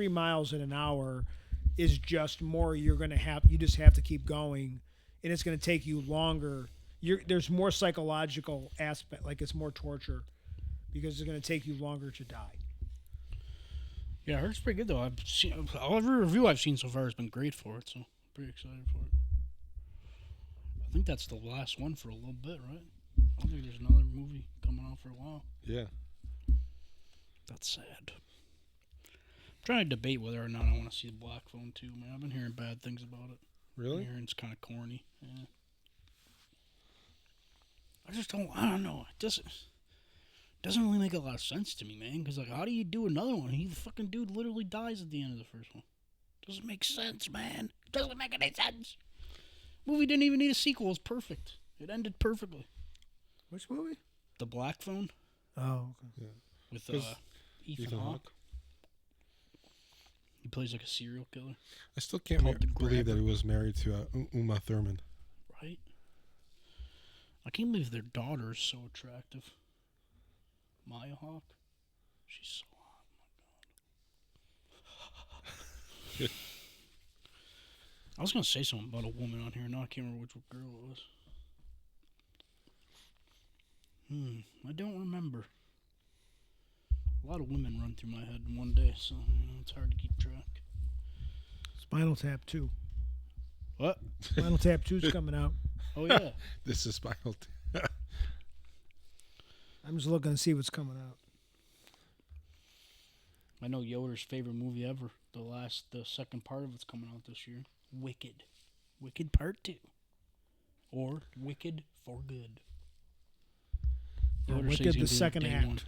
miles in an hour is just more. You just have to keep going, and it's going to take you longer. There's more psychological aspect, like it's more torture, because it's going to take you longer to die. Yeah, I heard it's pretty good though. Every review I've seen so far has been great for it, so I'm pretty excited for it. I think that's the last one for a little bit, right? I don't think there's another movie coming out for a while. Yeah. That's sad. I'm trying to debate whether or not I want to see the Black Phone 2, man. I've been hearing bad things about it. Really? I'm hearing it's kind of corny. Yeah. I don't know. It doesn't really make a lot of sense to me, man. Because, like, how do you do another one? The fucking dude literally dies at the end of the first one. Doesn't make sense, man. Doesn't make any sense. Movie didn't even need a sequel. It's perfect. It ended perfectly. Which movie? The Black Phone. Oh, okay. Yeah. With Ethan Hawke. Hawke. He plays like a serial killer. I still can't Called The believe that Grabber. he was married to Uma Thurman. Right? I can't believe their daughter is so attractive. Maya Hawke. She's so hot. Oh my god. I was going to say something about a woman on here. Now I can't remember which girl it was. I don't remember. A lot of women run through my head in one day, so it's hard to keep track. Spinal Tap 2. What? Spinal Tap 2 is coming out. Oh, yeah. This is Spinal Tap. I'm just looking to see what's coming out. I know Yoder's favorite movie ever. The second part of it's coming out this year. Wicked. Wicked Part 2. Or Wicked for Good. Or Yoder says Wicked, he's the gonna be second there day act. one. He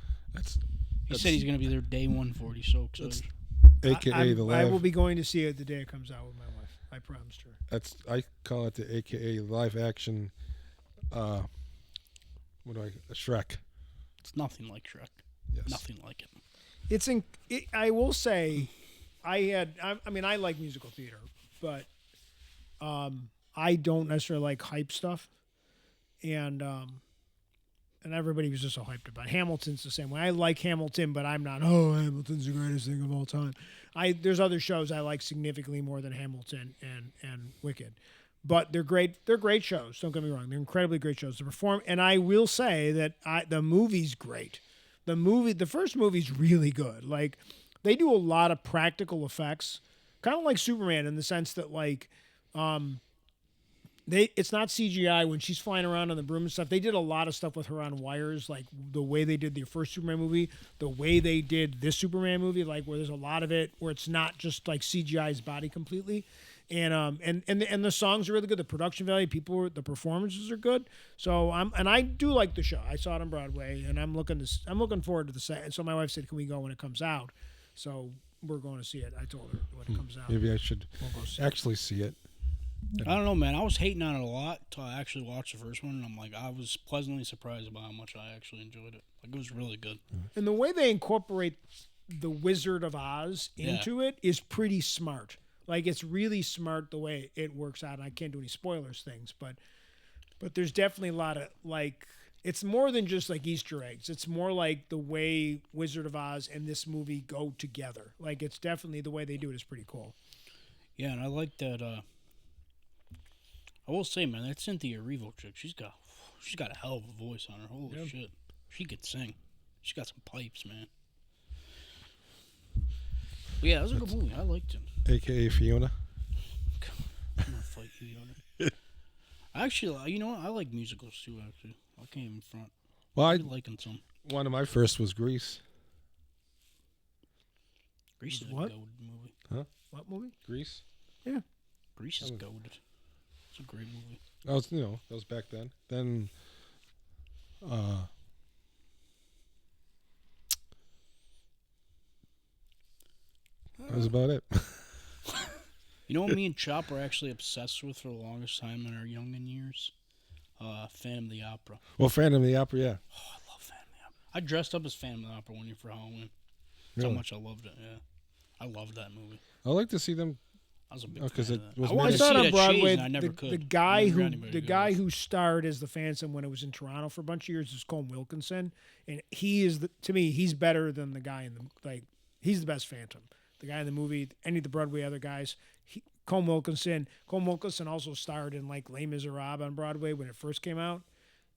That's said he's going to be there day 1 for it. He's so excited. AKA the live. I will be going to see it the day it comes out with my wife. I promised her. I call it the AKA live action. Shrek. It's nothing like Shrek. Yes. Nothing like it. I will say, I like musical theater, but I don't necessarily like hype stuff, and everybody was just so hyped about it. Hamilton's the same way. I like Hamilton, but I'm not. Oh, Hamilton's the greatest thing of all time. There's other shows I like significantly more than Hamilton and Wicked, but they're great. They're great shows. Don't get me wrong. They're incredibly great shows to perform. And I will say that the movie's great. The first movie's really good. Like, they do a lot of practical effects, kind of like Superman in the sense that it's not CGI when she's flying around on the broom and stuff. They did a lot of stuff with her on wires, like the way they did the first Superman movie, the way they did this Superman movie, like where there's a lot of it where it's not just like CGI's body completely. And the songs are really good. The production value, the performances are good. So I do like the show. I saw it on Broadway, and I'm looking forward to the set. And so my wife said, "Can we go when it comes out?" So we're going to see it. I told her when it comes out. Maybe I should We'll go see actually see it. I don't know, man. I was hating on it a lot until I actually watched the first one, and I'm like, I was pleasantly surprised about how much I actually enjoyed it. Like, it was really good. And the way they incorporate the Wizard of Oz into it is pretty smart. Like, it's really smart the way it works out. And I can't do any spoilers things, but there's definitely a lot of, like, it's more than just like Easter eggs. It's more like the way Wizard of Oz and this movie go together. Like, it's definitely the way they do it is pretty cool. Yeah, and I like that. I will say, man, that Cynthia Erivo chick, she's got a hell of a voice on her. Holy shit, she could sing. She got some pipes, man. But yeah, it was a good movie. I liked it. AKA Fiona. I'm gonna fight you, Yoder. Actually, you know what? I like musicals too. Actually, I can't even front. Well, I'm liking some. one of my first was Grease. Grease is a What? goated movie. What movie? Grease. Grease is goated. It's a great movie. That was back then. Then, that was about it. You know what me and Chop were actually obsessed with for the longest time in our younger years? Phantom of the Opera. Well, Phantom of the Opera, yeah. Oh, I love Phantom of the Opera. I dressed up as Phantom of the Opera one year for Halloween. That's Really? how much I loved it, yeah. I loved that movie. I like to see them. I was a big Because fan it of that. was I made wanted I to saw see it on that Broadway. Cheese, and I never could. The guy Never got who anybody the to guy go. who starred as the Phantom when it was in Toronto for a bunch of years is Colm Wilkinson, and he is to me he's better than the guy in the he's the best Phantom. The guy in the movie, any of the Broadway other guys, Colm Wilkinson. Colm Wilkinson also starred in like Les Miserables on Broadway when it first came out.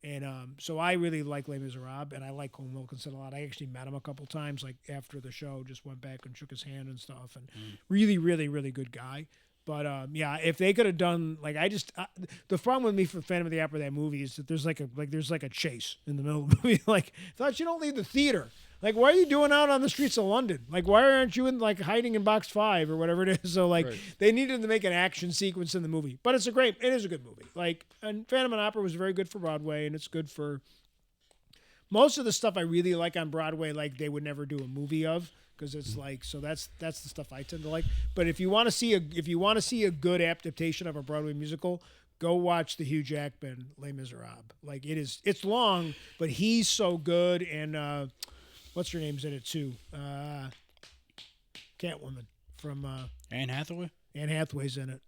And so I really like Les Miserables, and I like Colm Wilkinson a lot. I actually met him a couple times, like after the show, just went back and shook his hand and stuff. And really, really, really good guy. But yeah, if they could have done like the problem with me for Phantom of the Opera, that movie, is that there's like a chase in the middle of the movie. Like, thought you don't leave the theater. Like, why are you doing out on the streets of London? Like, why aren't you in like hiding in box 5 or whatever it is? So like, Right. they needed to make an action sequence in the movie. But it is a good movie. Like, and Phantom of the Opera was very good for Broadway, and it's good for most of the stuff I really like on Broadway. Like, they would never do a movie of. Because it's like, so that's the stuff I tend to like. But if you want to see a good adaptation of a Broadway musical, go watch the Hugh Jackman Les Miserables. Like, it's long, but he's so good. And what's her name's in it too? Catwoman from Anne Hathaway? Anne Hathaway's in it,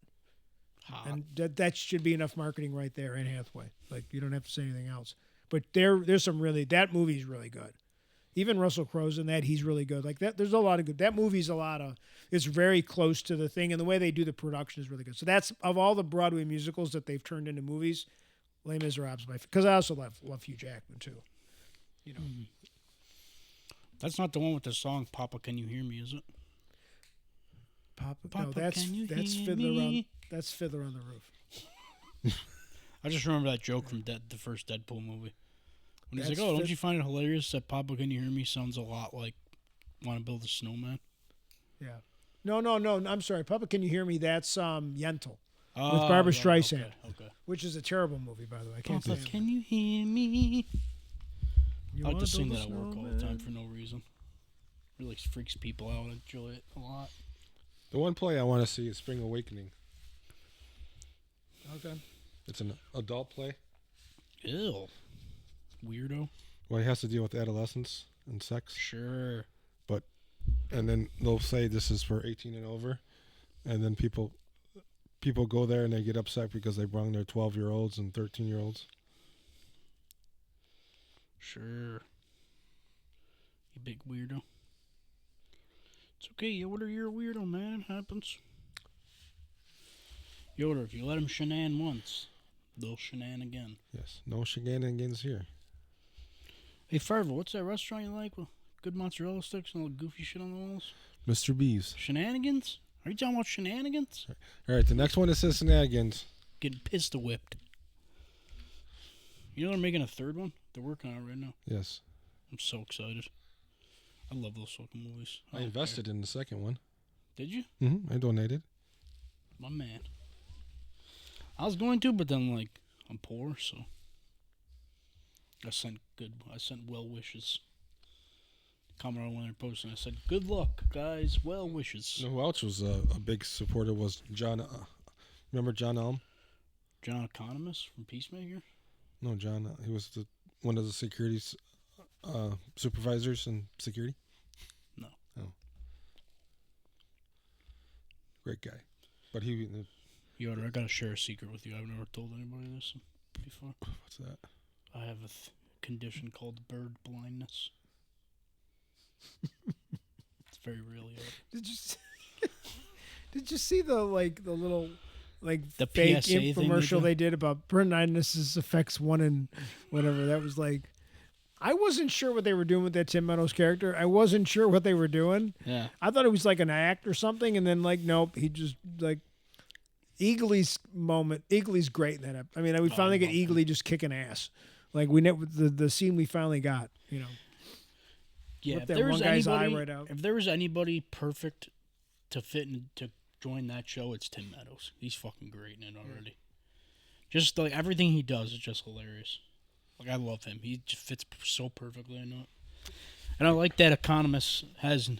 Hot. and that should be enough marketing right there. Anne Hathaway, like, you don't have to say anything else. But there's some that movie's really good. Even Russell Crowe's in that. He's really good. Like that, there's a lot of good. That movie's it's very close to the thing, and the way they do the production is really good. So that's, of all the Broadway musicals that they've turned into movies, Les Miserables, because I also love Hugh Jackman too. You know, That's not the one with the song "Papa, Can You Hear Me," is it? Papa, Papa, no, that's can you hear Fiddler me? That's Fiddler on the Roof. I just remember that joke from the first Deadpool movie. When he's That's like, "Oh, don't you find it hilarious that Papa, Can You Hear Me" sounds a lot like "Want to Build a Snowman"? Yeah. No. I'm sorry. Papa, Can You Hear Me? That's Yentl, Oh, Barbra right, Streisand. Okay. which is a terrible movie, by the way. I can't Papa, stand it. can you hear me? You I like wanna to sing build that a at work all the time snowman? for no reason. Really freaks people out. I enjoy it a lot. The one play I want to see is Spring Awakening. Okay. It's an adult play. Ew. Weirdo. Well, he has to deal with adolescence and sex. Sure. And then they'll say this is for 18 and over. And then people go there and they get upset because they brung their 12-year-olds and 13-year-olds. Sure. You big weirdo. It's okay, Yoder, you're a weirdo, man. It happens. Yoder, if you let them shenan once, they'll shenan again. Yes. No shenanigans here. Hey, Farva, what's that restaurant you like with good mozzarella sticks and all the goofy shit on the walls? Mr. Bees. Shenanigans? Are you talking about shenanigans? All right, the next one is shenanigans. Getting pistol whipped. You know they're making a third one? They're working on it right now. Yes. I'm so excited. I love those fucking movies. I don't invested in the second one. care. Did you? I donated. My man. I was going to, but then, like, I'm poor, so I sent well wishes. Comment on when they're posting. I said, "Good luck, guys. Well wishes." You know who else was a big supporter was John. Remember John Elm? John Economist from Peacemaker. No, John. He was one of the security supervisors in security. No. Oh. Great guy, but he. Yoder, I gotta share a secret with you. I've never told anybody this before. What's that? I have a condition called bird blindness. It's very real, Yoder. Did you see the little The fake PSA thing they infomercial do? they did about bird blindness affects 1 in whatever? That was like, I wasn't sure what they were doing with that Tim Meadows character. I wasn't sure what they were doing. Yeah. I thought it was like an act or something, and then nope, he just Eagly's moment. Eagly's great in that. I mean, we finally get love him. Eagly just kicking ass. Like the scene we finally got. Yeah, Ripped if that there one was guy's eye anybody, right out. if there was anybody perfect to fit in to join that show, it's Tim Meadows. He's fucking great in it already. Just like everything he does is just hilarious. Like I love him. He just fits so perfectly in it. And I like that Economist has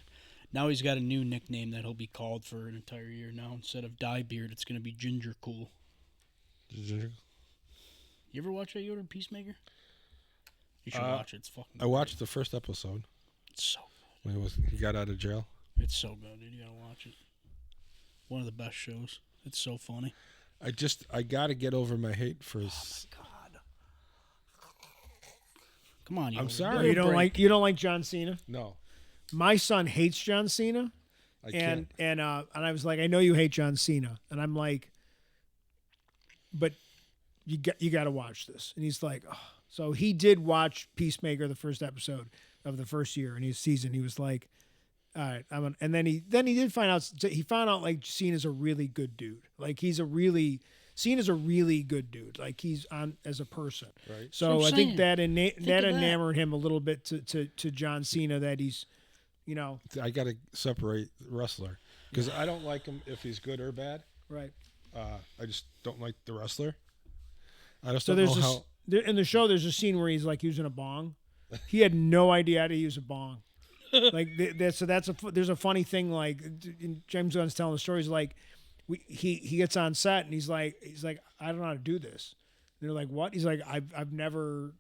Now he's got a new nickname that he'll be called for an entire year now. Instead of Diebeard, it's going to be Ginger Cool. Ginger. You ever watch that Yoda Peacemaker? You should watch it. It's fucking I watched the first episode. It's so When he got out of jail. good. It's so good, dude. You got to watch it. One of the best shows. It's so funny. I got to get over my hate for. God. Come on, I'm Yoda. sorry. You don't like John Cena? No. My son hates John Cena. I can't. And I was like, I know you hate John Cena, and I'm like, but you got to watch this. And he's like, oh. So he did watch Peacemaker, the first episode of the first year in his season. He was like, all right, and then he did find out like Cena's a really good dude. Like Cena's a really good dude. Like he's on as a person. Right. So I think that that. enamored him a little bit to John Cena, that he's, you know. I got to separate the wrestler because I don't like him if he's good or bad. Right. I just don't like the wrestler. I just So don't there's know this, how. in the show, there's a scene where he's like using a bong. He had no idea how to use a bong. Like there's a funny thing. Like James Gunn's telling the stories. Like he gets on set and he's like I don't know how to do this. And they're like, what? He's like I've never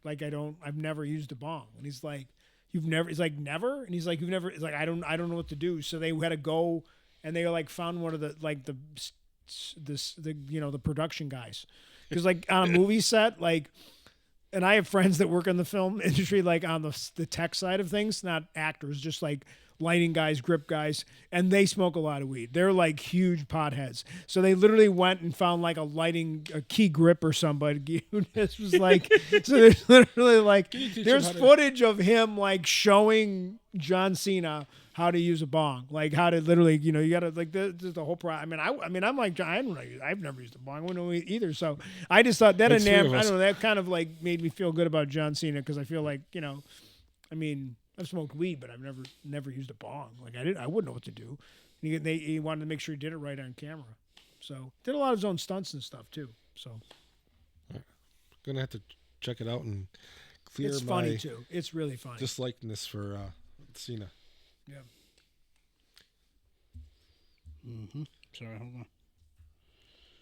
used a bong. And he's like, you've never? He's like, never. And he's like, you've never? He's like, I don't know what to do. So they had to go and they like found one of the the production guys, because like on a movie set, like. And I have friends that work in the film industry, like on the tech side of things, not actors, just like lighting guys, grip guys, and they smoke a lot of weed. They're like huge potheads. So they literally went and found like a key grip or somebody. This was like, so there's literally like, there's footage of him like showing John Cena how to use a bong, like how to literally, you gotta like the whole I mean, I'm like, I've never used a bong. I wouldn't know either. So I just thought that I don't know, that kind of like made me feel good about John Cena, because I feel like, I mean, I've smoked weed, but I've never used a bong. Like I wouldn't know what to do. And he wanted to make sure he did it right on camera. So did a lot of his own stunts and stuff too. So Gonna have to check it out and clear it's funny too. It's really funny. dislikeness for Cena. Yeah. Mm-hmm. Sorry, hold on.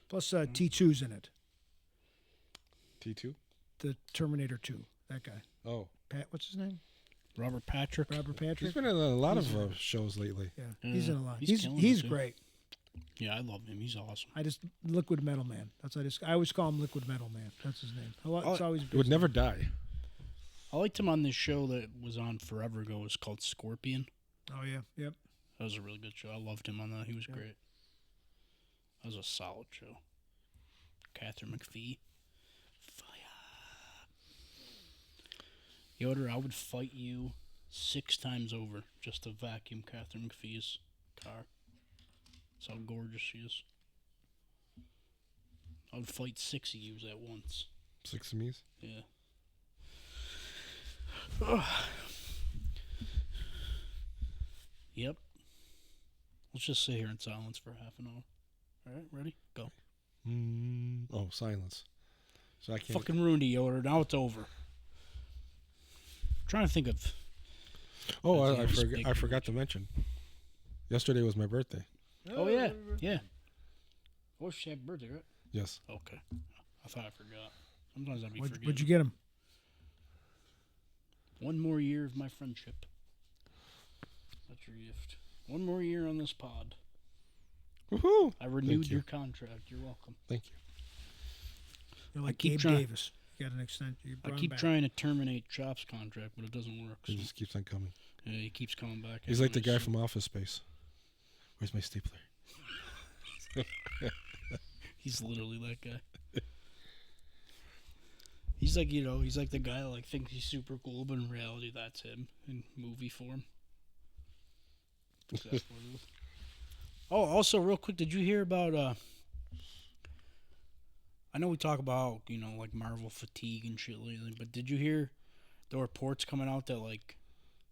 Plus T2's in it. T2? The Terminator 2. That guy. Oh. What's his name? Robert Patrick. He's been in a lot of shows lately. Yeah, he's in a lot. He's He's great. Yeah, I love him. He's awesome. Liquid Metal Man. I always call him Liquid Metal Man. That's his name. It's always It would never die. I liked him on this show that was on forever ago. It was called Scorpion. Oh yeah, yep. That was a really good show. I loved him on that. He was great. That was a solid show. Catherine McPhee. Fire. Yoder, I would fight you 6 times over just to vacuum Catherine McPhee's car. That's how gorgeous she is. I would fight 6 of yous at once. 6 of me's? Yeah. Yep. Let's just sit here in silence for half an hour. All right, ready? Go. Oh, silence. So I can't. Fucking ruined it, Yoder. Now it's over. I'm trying to think of. Oh, I forgot to mention. Yesterday was my birthday. Oh yeah, yeah. Oh, she had birthday, right? Yes. Okay. I thought I forgot. Sometimes I'd be forgetting. What'd you get him? 1 more year of my friendship. That's your gift. 1 more year on this pod. Woohoo! I renewed your contract. You're welcome. Thank you. You're like keep Gabe trying- Davis. You got an extension. I keep trying to terminate Chop's contract, but it doesn't work. It So. just keeps on coming. Yeah, he keeps coming back. He's like the guy So- from Office Space. Where's my stapler? He's literally that guy. He's like, he's like the guy that like thinks he's super cool, but in reality, that's him in movie form. That's what it is. Oh, also, real quick, did you hear about? I know we talk about like Marvel fatigue and shit lately, but did you hear the reports coming out that like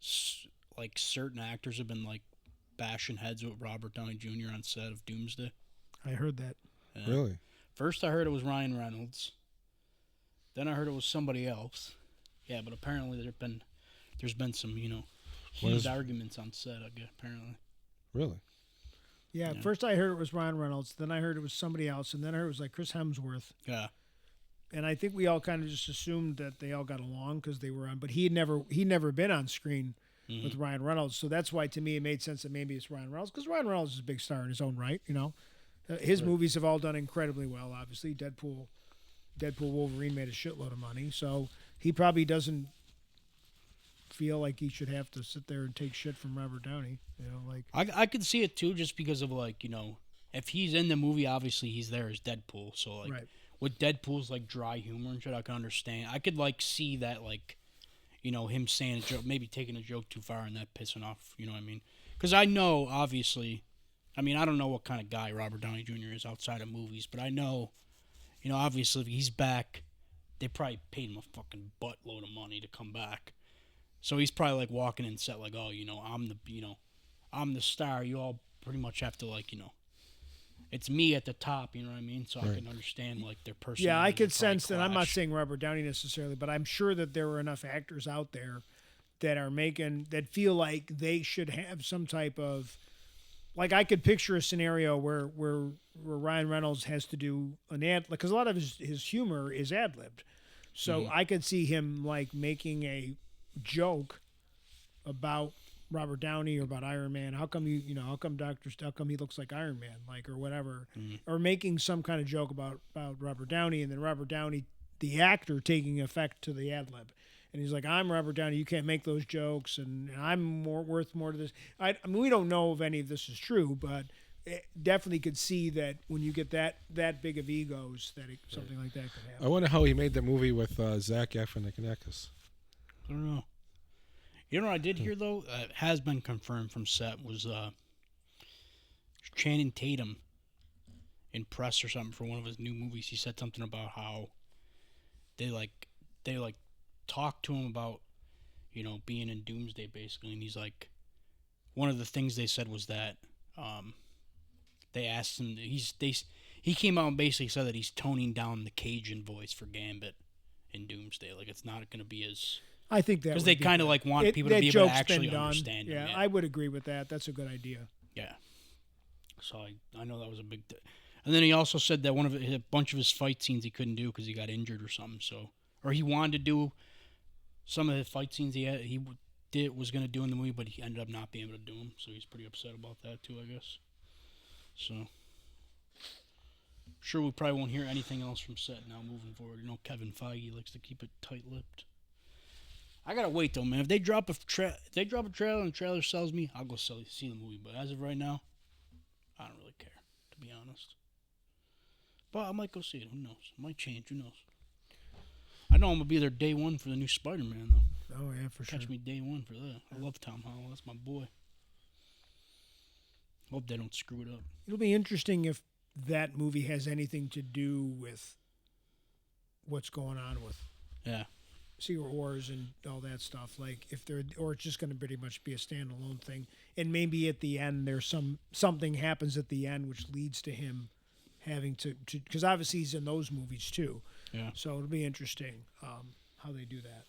certain actors have been like bashing heads with Robert Downey Jr. on set of Doomsday? I heard that. Yeah. Really? First, I heard it was Ryan Reynolds. Then I heard it was somebody else. Yeah, but apparently there's been some heated arguments on set. Apparently. Really? Yeah, Yeah. first I heard it was Ryan Reynolds, then I heard it was somebody else, and then I heard it was like Chris Hemsworth. Yeah. And I think we all kind of just assumed that they all got along because they were on, but he'd never been on screen with Ryan Reynolds, so that's why to me it made sense that maybe it's Ryan Reynolds because Ryan Reynolds is a big star in his own right. His movies have all done incredibly well. Obviously, Deadpool, Wolverine made a shitload of money, so he probably doesn't feel like he should have to sit there and take shit from Robert Downey. I could see it too, just because of if he's in the movie, obviously he's there as Deadpool. So Right. with Deadpool's dry humor and shit, I can understand. I could see that him saying a joke, maybe taking a joke too far and that pissing off. You know what I mean? Because I know obviously, I don't know what kind of guy Robert Downey Jr. is outside of movies, but I know, obviously if he's back, they probably paid him a fucking buttload of money to come back. So he's probably walking in set I'm the star. You all pretty much have to it's me at the top. You know what I mean? So I can understand their personality. Yeah, I could sense that. I'm not saying Robert Downey necessarily, but I'm sure that there are enough actors out there that feel like they should have some type of I could picture a scenario where Ryan Reynolds has to do an ad because a lot of his humor is ad libbed. So I could see him making a joke about Robert Downey or about Iron Man. How come how come he looks like Iron Man, or whatever, or making some kind of joke about Robert Downey, and then Robert Downey, the actor, taking effect to the ad lib, and he's like, "I'm Robert Downey. You can't make those jokes, and I'm worth more to this." I mean, we don't know if any of this is true, but it definitely could see that when you get that big of egos, that something like that could happen. I wonder how he made the movie with Zach Galifianakis. I don't know. You know what I did hear though? Has been confirmed from set was Channing Tatum in press or something for one of his new movies. He said something about how they talked to him about being in Doomsday basically, and he's one of the things they said was that they asked him he came out and basically said that he's toning down the Cajun voice for Gambit in Doomsday. It's not going to be as I think that because they kind of want people to be able to actually understand him. Yeah, I would agree with that. That's a good idea. Yeah. So I know that was a big and then he also said that a bunch of his fight scenes he couldn't do because he got injured or something. So or he wanted to do some of the fight scenes was going to do in the movie, but he ended up not being able to do them. So he's pretty upset about that too, I guess. So sure we probably won't hear anything else from set now moving forward. Kevin Feige likes to keep it tight-lipped. I gotta wait though, man. If they drop a trailer and the trailer sells me, I'll go see the movie. But as of right now, I don't really care, to be honest. But I might go see it. Who knows? It might change. Who knows? I know I'm gonna be there day one for the new Spider-Man though. Oh yeah, for sure. Catch me day one for that. I love Tom Holland. That's my boy. Hope they don't screw it up. It'll be interesting if that movie has anything to do with what's going on with Secret Wars and all that stuff. Or it's just going to pretty much be a standalone thing, and maybe at the end there's something happens at the end which leads to him having to because obviously he's in those movies too. Yeah. So it'll be interesting how they do that.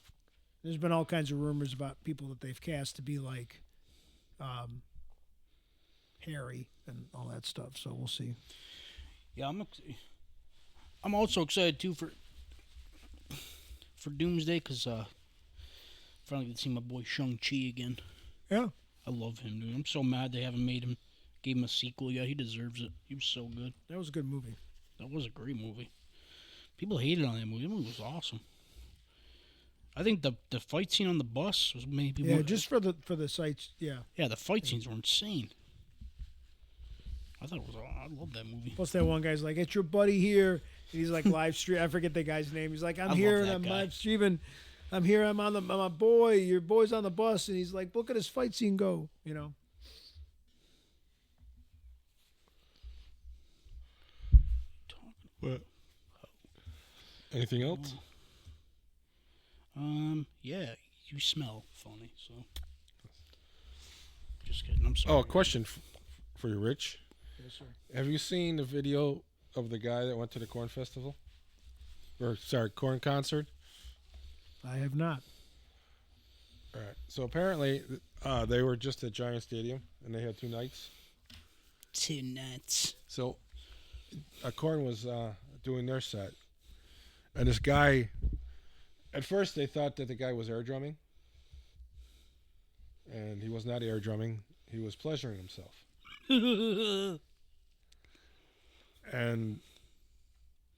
There's been all kinds of rumors about people that they've cast to be like Harry and all that stuff. So we'll see. Yeah, I'm also excited too for Doomsday because finally get to see my boy Shang-Chi again. Yeah. I love him, dude. I'm so mad they haven't gave him a sequel yet. He deserves it. He was so good. That was a good movie. That was a great movie. People hated on that movie. That movie was awesome. I think the fight scene on the bus was maybe just for the sights. Yeah. Yeah, the fight scenes were insane. I love that movie. Plus, that one guy's like, "It's your buddy here." And he's like live stream. I forget the guy's name. He's like, "I'm here and I'm live streaming. I'm here. I'm on my boy. Your boy's on the bus." And he's like, "Look at his fight scene go." What? Anything else? Yeah, you smell funny. So, just kidding. I'm sorry. Oh, a question for you, Rich. Yes, sir. Have you seen the video of the guy that went to the corn festival? Corn concert? I have not. All right. So apparently, they were just at Giant Stadium, and they had 2 nights. 2 nights. So, Korn was doing their set, and this guy. At first, they thought that the guy was air drumming, and he was not air drumming. He was pleasuring himself. And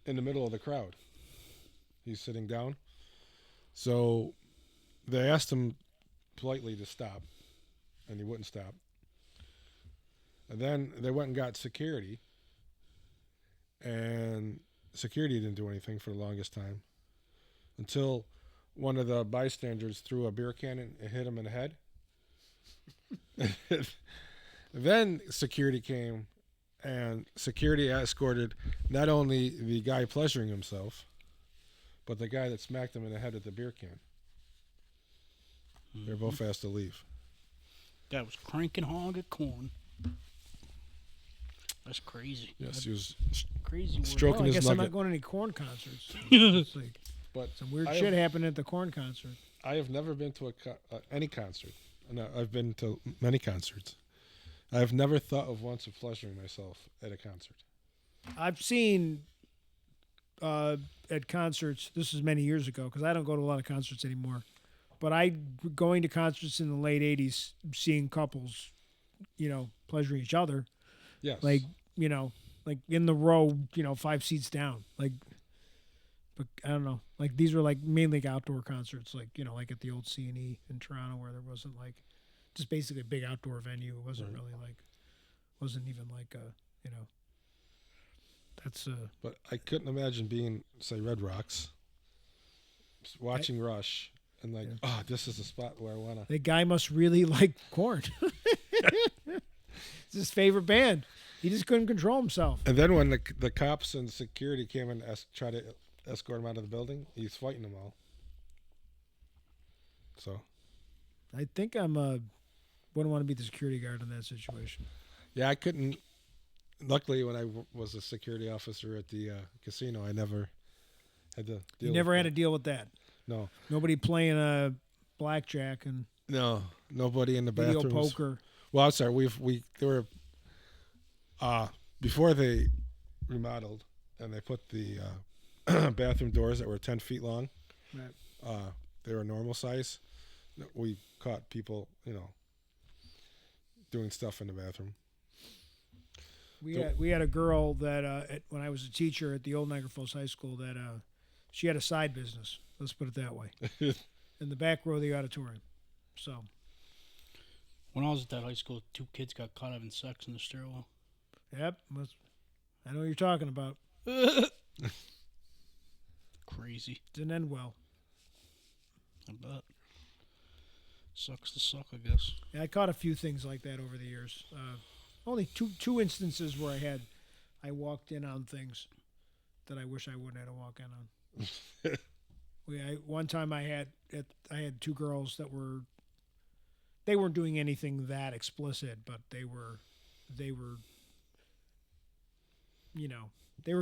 in the middle of the crowd, he's sitting down. So they asked him politely to stop, and he wouldn't stop. And then they went and got security, and security didn't do anything for the longest time until one of the bystanders threw a beer can and hit him in the head. Then security came, and security escorted not only the guy pleasuring himself, but the guy that smacked him in the head with the beer can. They're both asked to leave. That was cranking hog at Corn. That's crazy. Yes, he was Crazy word. stroking Well, I his guess I'm nugget. not going to any Korn concerts. It's like But some weird I shit have- happened at the Korn concert. I have never been to any concert. No, I've been to many concerts. I have never thought of once of pleasuring myself at a concert. I've seen at concerts. This was many years ago because I don't go to a lot of concerts anymore. But going to concerts in the late '80s, seeing couples, pleasuring each other, Yes. like in the row, 5 seats down, like. But I don't know. Like these were like mainly outdoor concerts, like like at the old C&E in Toronto, where there wasn't like just basically a big outdoor venue. It wasn't Right. really like wasn't even like that's But I couldn't imagine being, say, Red Rocks, watching Rush, and like, Yeah. this is the spot where I want to. the guy must really like Korn. It's his favorite band. He just couldn't control himself. And then when the cops and security came and try to escort him out of the building, he's fighting them all. So, I think wouldn't want to be the security guard in that situation. yeah, I couldn't. Luckily, when I was a security officer at the casino, I never had to deal You never had to with deal with that. No. Nobody playing blackjack and No, nobody in the video bathrooms. poker. Well, I'm sorry. There were before they remodeled and they put the bathroom doors that were 10 feet long. Right. They were normal size. We caught people, doing stuff in the bathroom. We had a girl that when I was a teacher at the old Niagara Falls High School that she had a side business. Let's put it that way. In the back row of the auditorium. So When I was at that high school, 2 kids got caught having sex in the stairwell. yep, I know what you're talking about. Crazy. Didn't end well. I bet. Sucks to suck, I guess. Yeah, I caught a few things like that over the years. Only two instances where I walked in on things that I wish I wouldn't have to walk in on. One time I had 2 girls that they weren't doing anything that explicit, but they were they were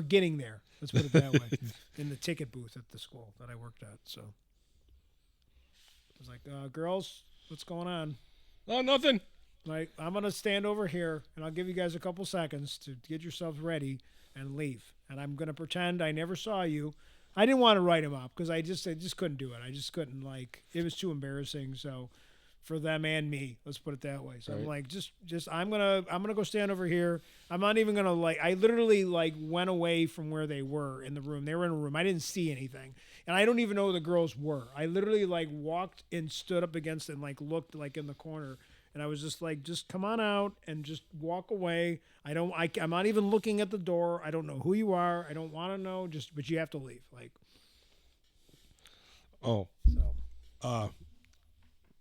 getting there. Let's put it that way. In the ticket booth at the school that I worked at. So I was like, girls, what's going on? Oh, nothing. Like, I'm going to stand over here, and I'll give you guys a couple seconds to get yourselves ready and leave. And I'm going to pretend I never saw you. I didn't want to write them up because I just couldn't do it. I just couldn't, it was too embarrassing. So for them and me, let's put it that way. So I'm Right. like, I'm going to go stand over here. I'm not even going to, I literally, went away from where they were in the room. They were in a room. I didn't see anything. And I don't even know who the girls were. I literally, walked and stood up against it and, looked, in the corner. And I was just like, just come on out and just walk away. I'm not even looking at the door. I don't know who you are. I don't want to know. But you have to leave. Oh, So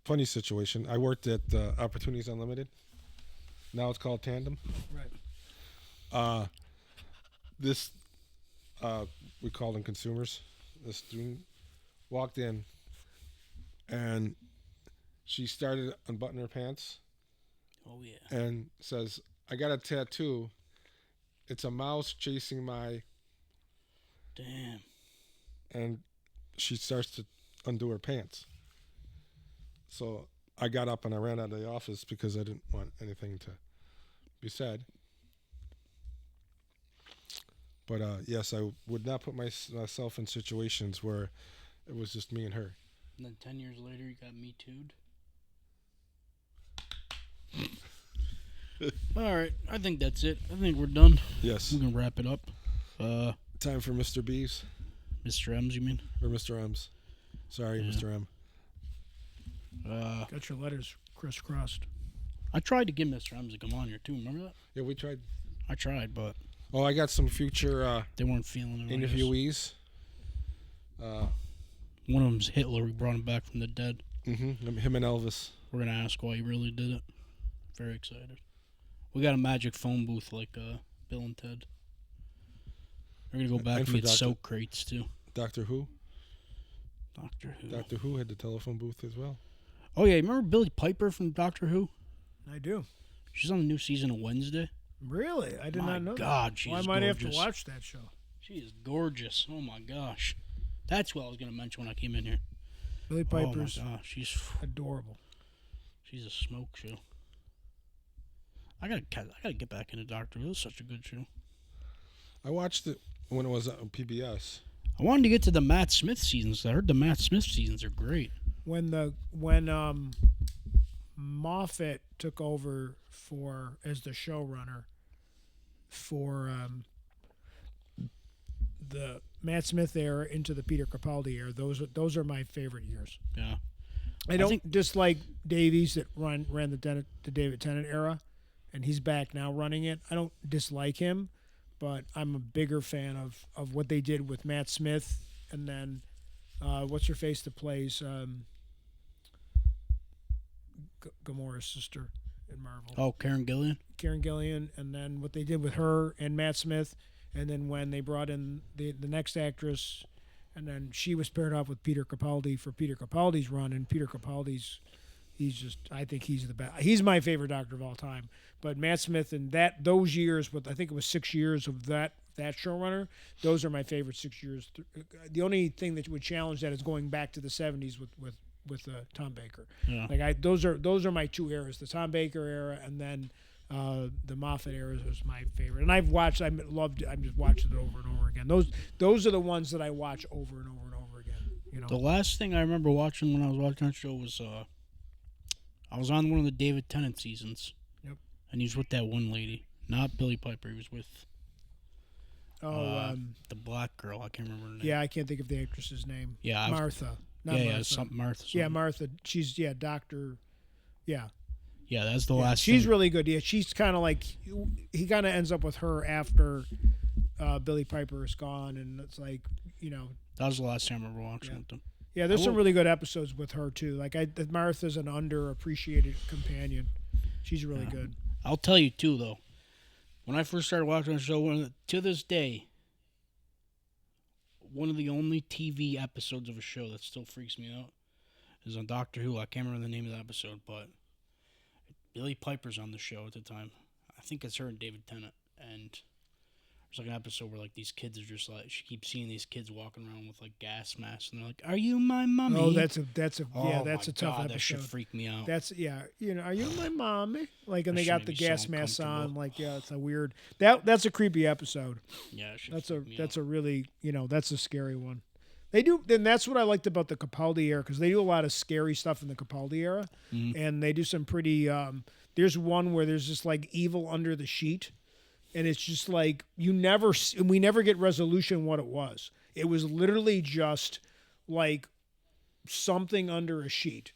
funny situation. I worked at Opportunities Unlimited. Now it's called Tandem. right. This we call them consumers. This student walked in, and she started unbuttoning her pants Oh, yeah. and says, "I got a tattoo. It's a mouse chasing my." Damn. And she starts to undo her pants. So I got up and I ran out of the office because I didn't want anything to be said. But yes, I would not put myself in situations where it was just me and her. And then 10 years later, you got Me Too'd. All right, I think that's it. I think we're done. Yes. We can wrap it up. Time for Mr. B's. Mr. M's, you mean? Or Mr. M's. Sorry, Yeah. Mr. M. Got your letters crisscrossed. I tried to get Mr. M's to come on here, too. Remember that? Yeah, we tried. I tried, but Oh, I got some future they weren't feeling it. I guess. interviewees. One of them's Hitler. We brought him back from the dead. Him and Elvis. We're going to ask why he really did it. Very excited. We got a magic phone booth like Bill and Ted. We're going to go back and for get soap crates, too. Doctor Who. Doctor Who. Doctor Who had the telephone booth as well. Oh, yeah. Remember Billie Piper from Doctor Who? I do. She's on the new season of Wednesday. Really? I did not know God, that. she's well, I might gorgeous. have to watch that show. She is gorgeous. Oh, my gosh. That's what I was going to mention when I came in here. Billie Piper's Oh, my gosh. She's adorable. a smoke show. I gotta get back into Doctor Who. It's such a good show. I watched it when it was on PBS. I wanted to get to the Matt Smith seasons. I heard the Matt Smith seasons are great. When Moffat took over as the showrunner for the Matt Smith era into the Peter Capaldi era, those are my favorite years. Yeah. I don't dislike Davies that ran the David Tennant era, and he's back now running it. I don't dislike him, but I'm a bigger fan of what they did with Matt Smith, and then what's her face that plays Gamora's sister in Marvel. Oh, Karen Gillan? Karen Gillan, and then what they did with her and Matt Smith, and then when they brought in the next actress, and then she was paired up with Peter Capaldi for Peter Capaldi's run, and Peter Capaldi's, I think he's the best. He's my favorite Doctor of all time. But Matt Smith and those years, I think it was 6 years of that showrunner, those are my favorite 6 years. The only thing that would challenge that is going back to the 70s with Tom Baker. Yeah. Like those are my two eras, the Tom Baker era and then the Moffat era was my favorite. And I've just watched it over and over again. Those are the ones that I watch over and over and over again. You know. The last thing I remember watching when I was watching that show was I was on one of the David Tennant seasons. Yep. And he was with that one lady. Not Billie Piper. He was with the black girl. I can't remember her name. Yeah, I can't think of the actress's name. Yeah. Martha. Martha. Martha. Something. Yeah, Martha. She's Doctor. Yeah. Yeah, that's the last. She's thing. really good. Yeah, she's kind of like he kind of ends up with her after Billie Piper is gone, and it's like That was the last time I remember watching with them. Yeah, there's some really good episodes with her too. Like Martha's an underappreciated companion. She's really good. I'll tell you too, though. When I first started watching the show, to this day, one of the only TV episodes of a show that still freaks me out is on Doctor Who. I can't remember the name of the episode, but Billie Piper's on the show at the time. I think it's her and David Tennant, and there's like an episode where like these kids are just like she keeps seeing these kids walking around with like gas masks, and they're like, "Are you my mommy?" Oh, that's a Oh, that's my a tough God, episode. That should freak me out. That's are you my mommy? Like, and That they shit got made the me so gas masks on. uncomfortable. Like, it's a weird. That's a creepy episode. Yeah, it should That's freak me that's out. a really that's a scary one. They do, and that's what I liked about the Capaldi era because they do a lot of scary stuff in the Capaldi era, and they do some pretty. There's one where there's just like evil under the sheet, and it's just like we never get resolution what it was. It was literally just like something under a sheet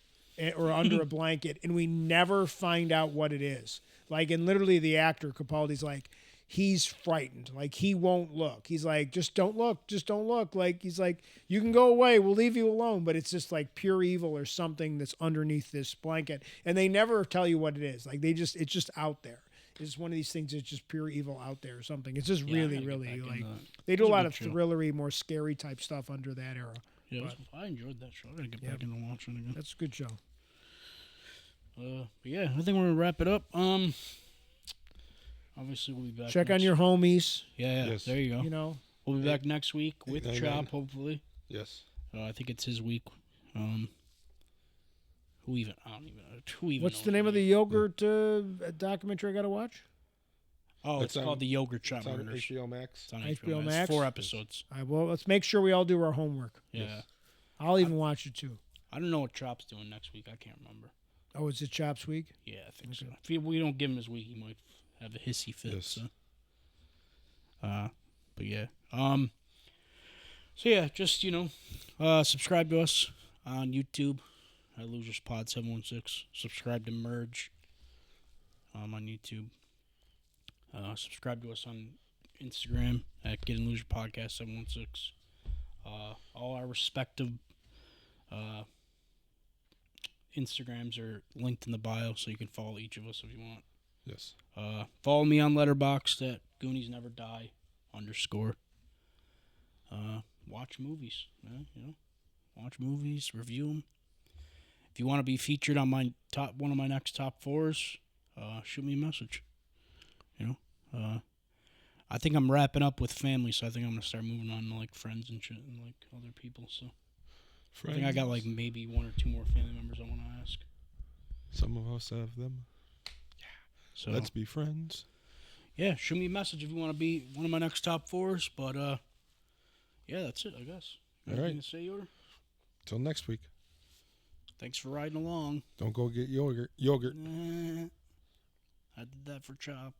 or under a blanket, and we never find out what it is. Like, and literally the actor Capaldi's like, he's frightened. Like, he won't look. He's like, just don't look. Just don't look. Like, he's like, you can go away. We'll leave you alone. But it's just like pure evil or something that's underneath this blanket. And they never tell you what it is. Like, it's just out there. It's one of these things that's just pure evil out there or something. It's just really, really like, they do a lot of thrillery, more scary type stuff under that era. Yeah, I enjoyed that show. I gotta get back into watching it again. That's a good show. But yeah, I think we're gonna wrap it up. Obviously we'll be back. Check on your homies. Yeah, Yes. there you go. You know, We'll be back next week with 899. Chop, hopefully. Yes. I think it's his week. Who even? I don't even know. Who even? What's knows the name what of the it is? yogurt documentary I got to watch? Oh, it's It's called on- the Yogurt Shop It's on Murders. HBO Max. It's on HBO It's Max? 4 episodes. All right, well, let's make sure we all do our homework. Yeah. Yes. I'll even watch it too. I don't know what Chop's doing next week. I can't remember. Oh, is it Chops Week? Yeah, I think so. Okay. If we don't give him his week, he might have a hissy fit. Yes. So. But yeah. So yeah, just subscribe to us on YouTube at Losers Pod 716. Subscribe to Merge on YouTube. Subscribe to us on Instagram at Getting Loser Podcast 716. All our respective Instagrams are linked in the bio, so you can follow each of us if you want. Yes. Follow me on Letterboxd at GooniesNeverDie _. Watch movies, watch movies, review them. If you want to be featured on one of my next top 4s, shoot me a message. I think I'm wrapping up with family, so I think I'm gonna start moving on to like friends and shit and like other people. So I think I got like maybe 1 or 2 more family members I want to ask. Some of us have them. So Let's be friends. yeah, shoot me a message if you want to be one of my next top 4s. But yeah, that's it, I guess. All right. Anything to say, Yoder? Till next week. Thanks for riding along. Don't go get yogurt. I did that for Chop.